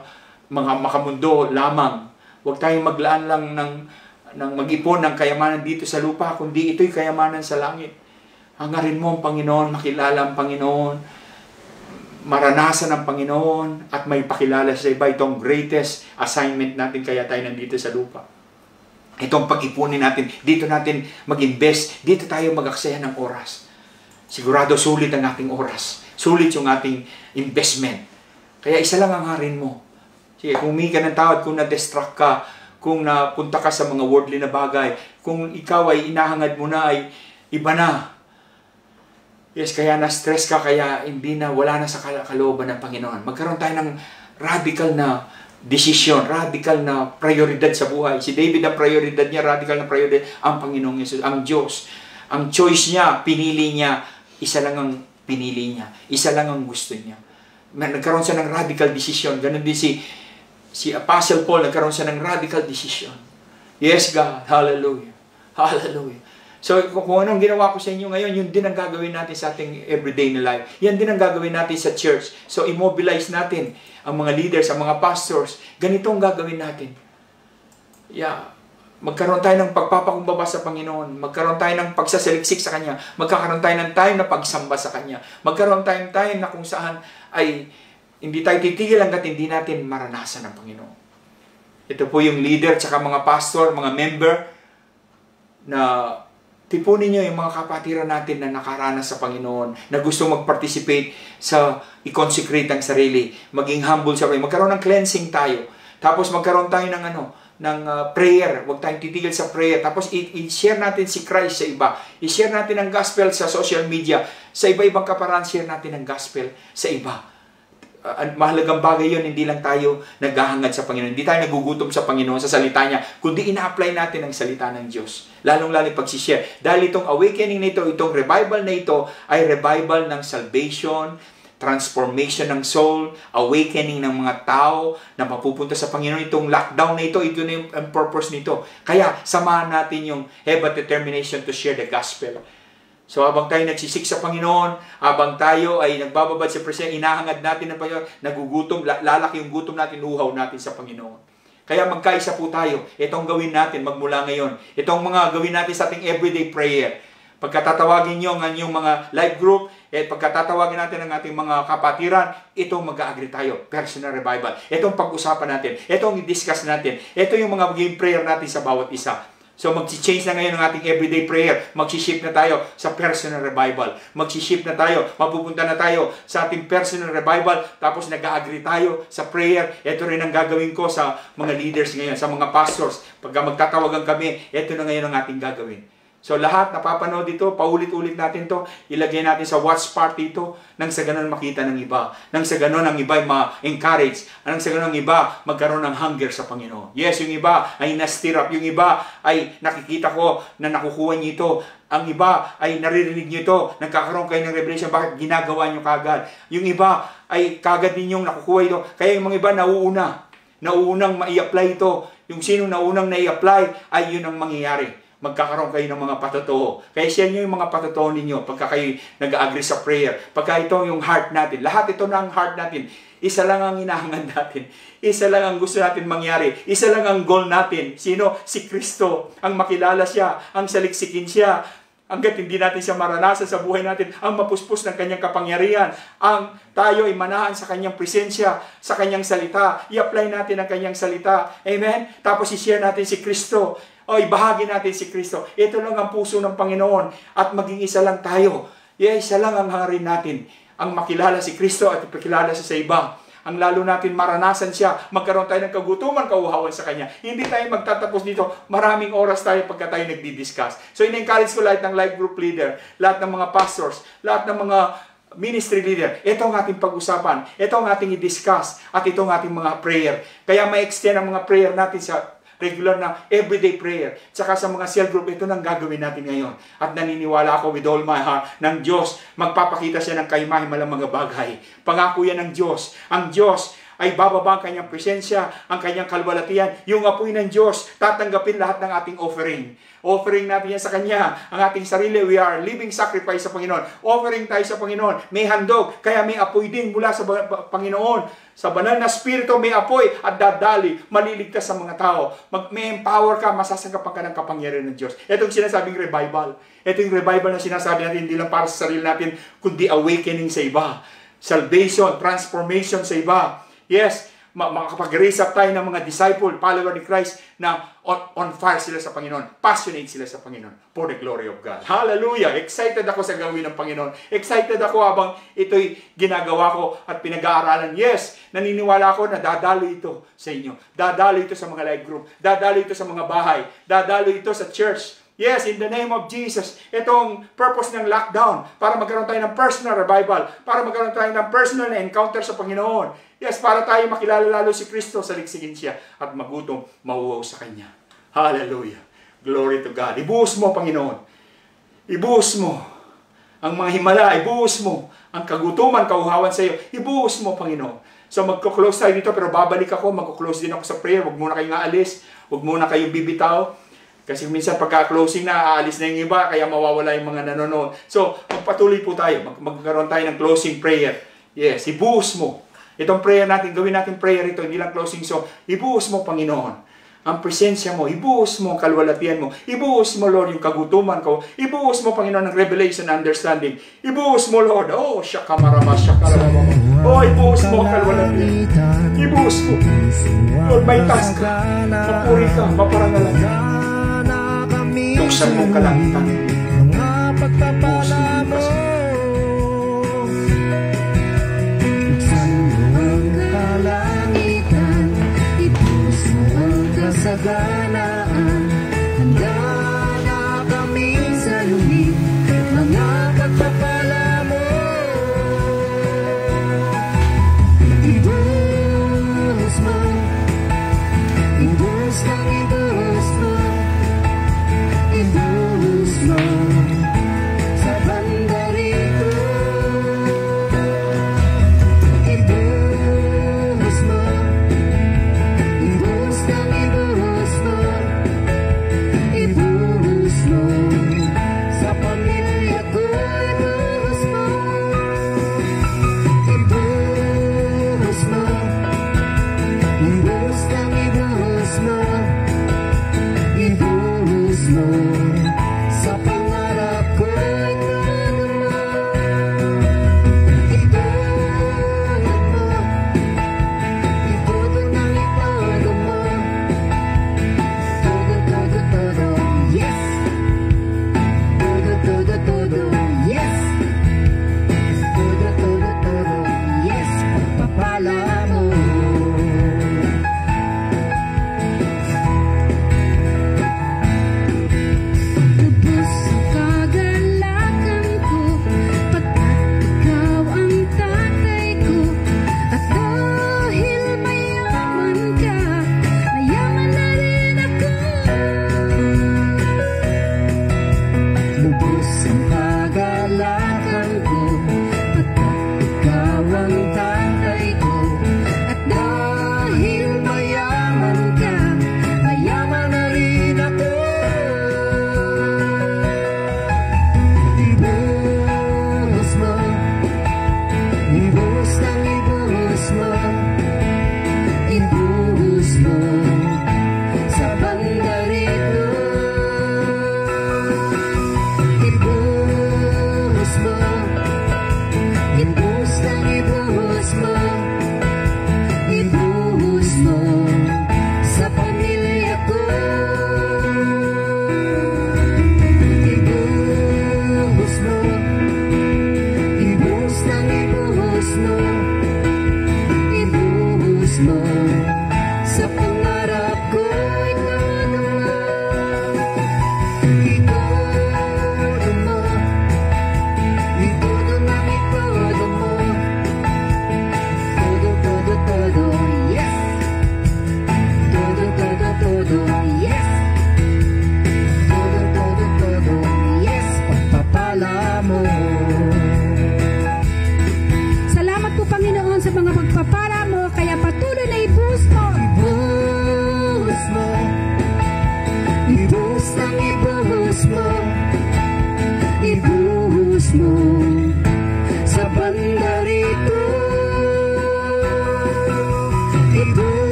S1: makamundo lamang. Huwag tayong maglaan lang ng mag-ipon ng kayamanan dito sa lupa, kundi ito'y kayamanan sa langit. Hangarin mo ang Panginoon, makilala ang Panginoon, maranasan ang Panginoon, at may pakilala sa iba. Itong greatest assignment natin kaya tayo nandito sa lupa. Itong pag-ipunin natin, dito natin mag-invest, dito tayo mag-aksaya ng oras. Sigurado sulit ang ating oras. Sulit yung ating investment. Kaya isa lang ang hangarin mo. Sige, kung humingi ka ng tawad, kung na-distract ka, kung napunta ka sa mga worldly na bagay, kung ikaw ay inahangad mo na ay iba na. Yes, kaya na-stress ka, kaya wala na sa kalooban ng Panginoon. Magkaroon tayo ng radical na decision, radical na prioridad sa buhay. Si David, ang prioridad niya, radical na prioridad, ang Panginoong Yesus, ang Diyos. Ang choice niya, pinili niya, isa lang ang pinili niya. Isa lang ang gusto niya. Nagkaroon siya ng radical decision. Ganun din si Apostle Paul, nagkaroon siya ng radical decision. Yes, God. Hallelujah. Hallelujah. So, kung anong ginawa ko sa inyo ngayon, yun din ang gagawin natin sa ating everyday na life. Yan din ang gagawin natin sa church. So, immobilize natin ang mga leaders, ang mga pastors. Ganito ang gagawin natin. Yeah. Magkaroon tayo ng pagpapakumbaba sa Panginoon. Magkaroon tayo ng pagsasaliksik sa Kanya. Magkakaroon tayo ng time na pagsamba sa Kanya. Magkaroon tayo ng time na kung saan ay hindi tayo titigil hanggat hindi natin maranasan ang Panginoon. Ito po yung leader, tsaka mga pastor, mga member na tipunin nyo yung mga kapatiran natin na nakaranas sa Panginoon, na gusto mag-participate sa i-consecrate ang sarili, maging humble sa Panginoon. Magkaroon ng cleansing tayo. Tapos magkaroon tayo ng prayer. Huwag tayong titigil sa prayer. Tapos i-share natin si Christ sa iba. I-share natin ang gospel sa social media. Sa iba-ibang kaparaan, share natin ang gospel sa iba. Mahalagang bagay yun, hindi lang tayo naghahangad sa Panginoon. Hindi tayo nagugutom sa Panginoon, sa salita niya, kundi ina-apply natin ang salita ng Diyos. Lalong-lalo pag-share. Dahil itong awakening na ito, itong revival na ito, ay revival ng salvation, transformation ng soul, awakening ng mga tao na mapupunta sa Panginoon. Itong lockdown na ito na yung purpose nito. Kaya, samahan natin yung have a determination to share the gospel. So, habang tayo nagsisik sa Panginoon, habang tayo ay nagbababad sa presensya, inahangad natin ng Panginoon, nagugutom, lalaki yung gutom natin, uhaw natin sa Panginoon. Kaya magkaisa po tayo. Itong gawin natin magmula ngayon. Itong mga gawin natin sa ating everyday prayer. Pagkatatawagin nyo ang inyong mga live group, at pagkatatawagin natin ang ating mga kapatiran, itong mag-agree tayo. Personal revival. Itong pag-usapan natin. Itong i-discuss natin. Ito yung mga magiging prayer natin sa bawat isa. So, mag-change na ngayon ang ating everyday prayer. Mag-shift na tayo sa personal revival. Mag-shift na tayo. Mapupunta na tayo sa ating personal revival. Tapos, nag-agree tayo sa prayer. Ito rin ang gagawin ko sa mga leaders ngayon, sa mga pastors. Pagka magtatawagan kami, ito na ngayon ang ating gagawin. So lahat napapanood dito, paulit-ulit natin to, ilagay natin sa watch party ito, nang sa ganun makita ng iba, nang sa ganun ang iba ay ma-encourage, nang sa ganun ang iba magkaroon ng hunger sa Panginoon. Yes, yung iba ay na-stir up, yung iba ay nakikita ko na nakukuha niyo ito, ang iba ay naririnig niyo ito, nagkakaroon kayo ng revelation, bakit ginagawa niyo kagad? Yung iba ay kagad ninyong nakukuha ito, kaya yung mga iba nauunang ma-i-apply ito. Yung sino naunang na-i-apply ay yun ang mangyayari. Magkakaroon kayo ng mga patotoo. Kaya siya nyo yung mga patotoo ninyo pagka kayo nag-agree sa prayer. Pagka ito yung heart natin. Lahat ito na ang heart natin. Isa lang ang hinahangad natin. Isa lang ang gusto natin mangyari. Isa lang ang goal natin. Sino? Si Kristo. Ang makilala siya. Ang saliksikin siya. Hanggat hindi natin siya maranasan sa buhay natin, ang mapuspos ng kanyang kapangyarihan, ang tayo ay manahan sa kanyang presensya, sa kanyang salita, i-apply natin ang kanyang salita. Amen? Tapos i-share natin si Kristo. O ibahagi natin si Kristo. Ito lang ang puso ng Panginoon at maging isa lang tayo. Isa lang ang hangarin natin. Ang makilala si Kristo at ipakilala siya sa iba. Ang lalo natin maranasan siya, magkaroon tayo ng kagutuman, kauhawan sa Kanya. Hindi tayo magtatapos dito, maraming oras tayo pagka tayo nagdi-discuss. So in-encourage ko lahat ng life group leader, lahat ng mga pastors, lahat ng mga ministry leader. Ito ang ating pag-usapan, ito ang ating i-discuss, at ito ang ating mga prayer. Kaya ma-extend ang mga prayer natin sa regular na everyday prayer. Tsaka sa mga cell group, ito nang gagawin natin ngayon. At naniniwala ako with all my heart ng Diyos, magpapakita siya ng kaimahimalang mga bagay. Pangako yan ng Diyos. Ang Diyos ay bababa ang kanyang presensya, ang kanyang kalwalatian. Yung apoy ng Diyos, tatanggapin lahat ng ating offering. Offering natin yan sa Kanya. Ang ating sarili, we are living sacrifice sa Panginoon. Offering tayo sa Panginoon. May handog, kaya may apoy din mula sa Panginoon. Sa banal na spirito, may apoy at dadali, maliligtas sa mga tao. May empower ka, masasagapan ka ng kapangyarihan ng Diyos. Ito yung sinasabing revival. Ito yung revival na sinasabi natin, hindi lang para sa sarili natin, kundi awakening sa iba. Salvation, transformation sa iba. Yes, makakapag-raise up tayo ng mga disciple, follower ni Christ na on fire sila sa Panginoon. Passionate sila sa Panginoon for the glory of God. Hallelujah! Excited ako sa gawin ng Panginoon. Excited ako habang ito'y ginagawa ko at pinag-aaralan. Yes, naniniwala ako na dadalo ito sa inyo. Dadalo ito sa mga life group. Dadalo ito sa mga bahay. Dadalo ito sa church. Yes, in the name of Jesus. Itong purpose ng lockdown para magkaroon tayo ng personal revival, para magkaroon tayo ng personal na encounter sa Panginoon. Yes, para tayo makilala lalo si Kristo, saligsigin siya at magutom, mauwaw sa Kanya. Hallelujah. Glory to God. Ibuhos mo, Panginoon. Ibuhos mo ang mga himala. Ibuhos mo ang kagutuman, kauhawan sa iyo. Ibuhos mo, Panginoon. So magko-close tayo dito pero babalik ako, magko-close din ako sa prayer. Huwag muna kayong aalis. Huwag muna kayong bibitaw. Kasi minsan pagka-closing na, aalis na yung iba, kaya mawawala yung mga nanonood. So, magpatuloy po tayo. Magkaroon tayo ng closing prayer. Yes, ibuhos mo. Itong prayer natin, gawin natin prayer ito, hindi lang closing. So, ibuhos mo, Panginoon, ang presensya mo. Ibuhos mo ang kalwalatian mo. Ibuhos mo, Lord, yung kagutuman ko. Ibuhos mo, Panginoon, ng revelation and understanding. Ibuhos mo, Lord. Oh, shakamarama, shakamarama. Oh, ibuhos mo ang kalwalatian. Ibuhos mo. Lord, may task ka. Mapuri ka, maparangalan ka. Tuksan mong kalangitan.
S2: Pagpapala mo, buksan mo ang kalangitan, ibuhos mo ang kasaganaan. Handa na kami sa lubig, mga pagpapala mo. Ibuhos mo, ibuhos ng ibuhos mo. Ibuhos mo sa bandari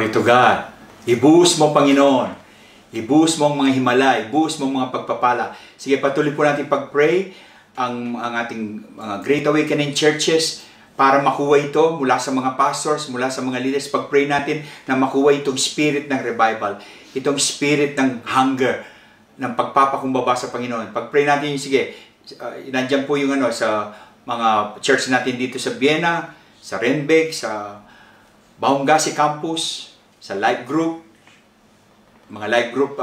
S1: Glory to God. Ibuhos mo, Panginoon. Ibuhos mo ang mga himala, ibuhos mo ang mga pagpapala. Sige, patuloy po natin pag-pray ang ating mga Great Awakening churches para makuha ito mula sa mga pastors, mula sa mga leaders. Pag-pray natin na makuha itong spirit ng revival, itong spirit ng hunger, ng pagpapakumbaba sa Panginoon. Pag-pray natin yung, sige, nandyan po yung sa mga church natin dito sa Vienna, sa Renbeck, sa Baungasi Campus, sa life group, mga life group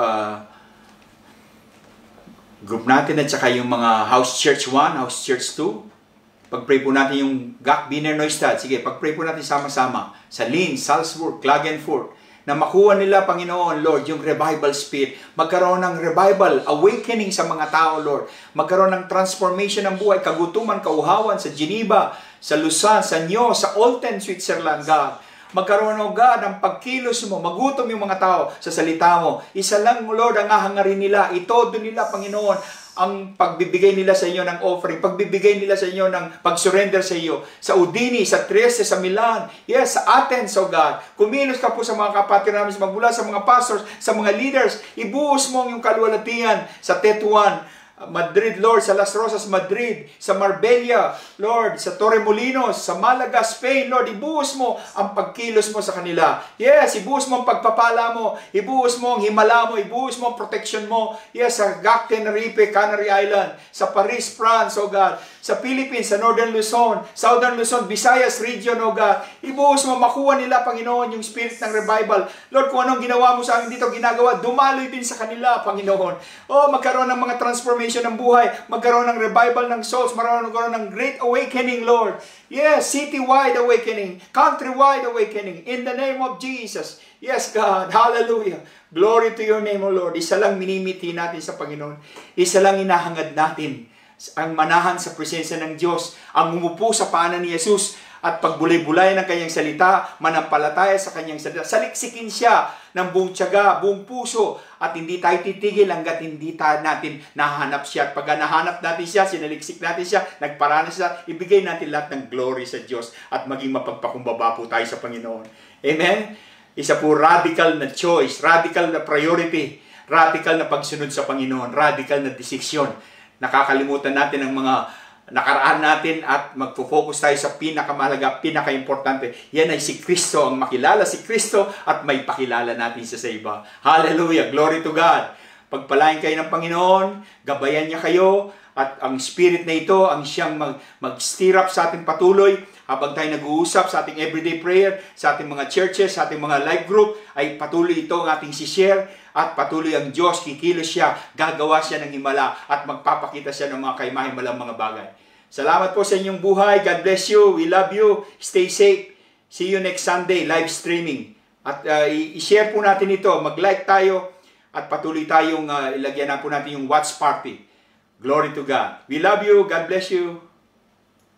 S1: group natin, at saka yung mga House Church 1, House Church 2. Pag-pray po natin yung Gak Wiener Neustadt. Sige, pag-pray po natin sama-sama sa Linz, Salzburg, Klagenfurt, na makuha nila, Panginoon, Lord, yung revival spirit. Magkaroon ng revival, awakening sa mga tao, Lord. Magkaroon ng transformation ng buhay, kagutuman, kauhawan sa Geneva, sa Lausanne, sa Nyon, sa Olten, Switzerland, God. Magkaroon, O God, ng pagkilos mo, magutom yung mga tao sa salita mo. Isa lang, Lord, ang ahangarin nila. Itodo nila, Panginoon, ang pagbibigay nila sa inyo ng offering, pagbibigay nila sa inyo ng pag-surrender sa iyo. Sa Udine, sa Trieste, sa Milan, yes, sa Athens, O God. Kumilos ka po sa mga kapatid namin, magmula sa mga pastors, sa mga leaders. Ibuhos mo yung kaluwalhatian sa Tetuan, Madrid, Lord, sa Las Rosas, Madrid, sa Marbella, Lord, sa Torremolinos, sa Malaga, Spain, Lord, ibuhos mo ang pagkilos mo sa kanila. Yes, ibuhos mo ang pagpapala mo, ibuhos mo ang himala mo, ibuhos mo ang protection mo. Yes, sa Gak Tenerife, Canary Island, sa Paris, France, O God, sa Philippines, sa Northern Luzon, Southern Luzon, Visayas region, O God, ibuhos mo, makuha nila, Panginoon, yung spirit ng revival. Lord, kung anong ginawa mo sa amin dito, ginagawa, dumaloy din sa kanila, Panginoon. Oh, magkaroon ng mga transformation ng buhay, magkaroon ng revival ng souls, magkaroon ng great awakening, Lord. Yes, city-wide awakening, country-wide awakening, in the name of Jesus. Yes, God, hallelujah. Glory to your name, O Lord. Isa lang minimiti natin sa Panginoon. Isa lang inahangad natin, ang manahan sa presensya ng Diyos, ang umupo sa paanan ni Jesus, at pagbulay-bulay ng kanyang salita, manampalataya sa kanyang salita. Saliksikin siya ng buong tiyaga, buong puso, at hindi tayo titigil hanggat hindi natin nahanap siya. At pag nahanap natin siya, sinaliksik natin siya, nagparanas siya, ibigay natin lahat ng glory sa Diyos at maging mapagpakumbaba po tayo sa Panginoon. Amen? Isa po radical na choice, radical na priority, radical na pagsunod sa Panginoon, radical na desisyon. Nakakalimutan natin ang mga nakaraan natin at magpo-focus tayo sa pinakamahalaga, pinaka-importante. Yan ay si Kristo, ang makilala si Kristo at may pakilala natin siya sa iba. Hallelujah! Glory to God! Pagpalain kayo ng Panginoon, gabayan niya kayo, at ang Spirit na ito ang siyang mag-stir up sa ating patuloy habang tayo nag-uusap sa ating everyday prayer, sa ating mga churches, sa ating mga life group, ay patuloy ito ang ating si-share, at patuloy ang Diyos, kikilos siya, gagawa siya ng himala, at magpapakita siya ng mga kaimahimalang mga bagay. Salamat po sa inyong buhay. God bless you. We love you. Stay safe. See you next Sunday, live streaming. At i-share po natin ito. Mag-like tayo at patuloy tayong ilagyan na po natin yung watch party. Glory to God. We love you. God bless you.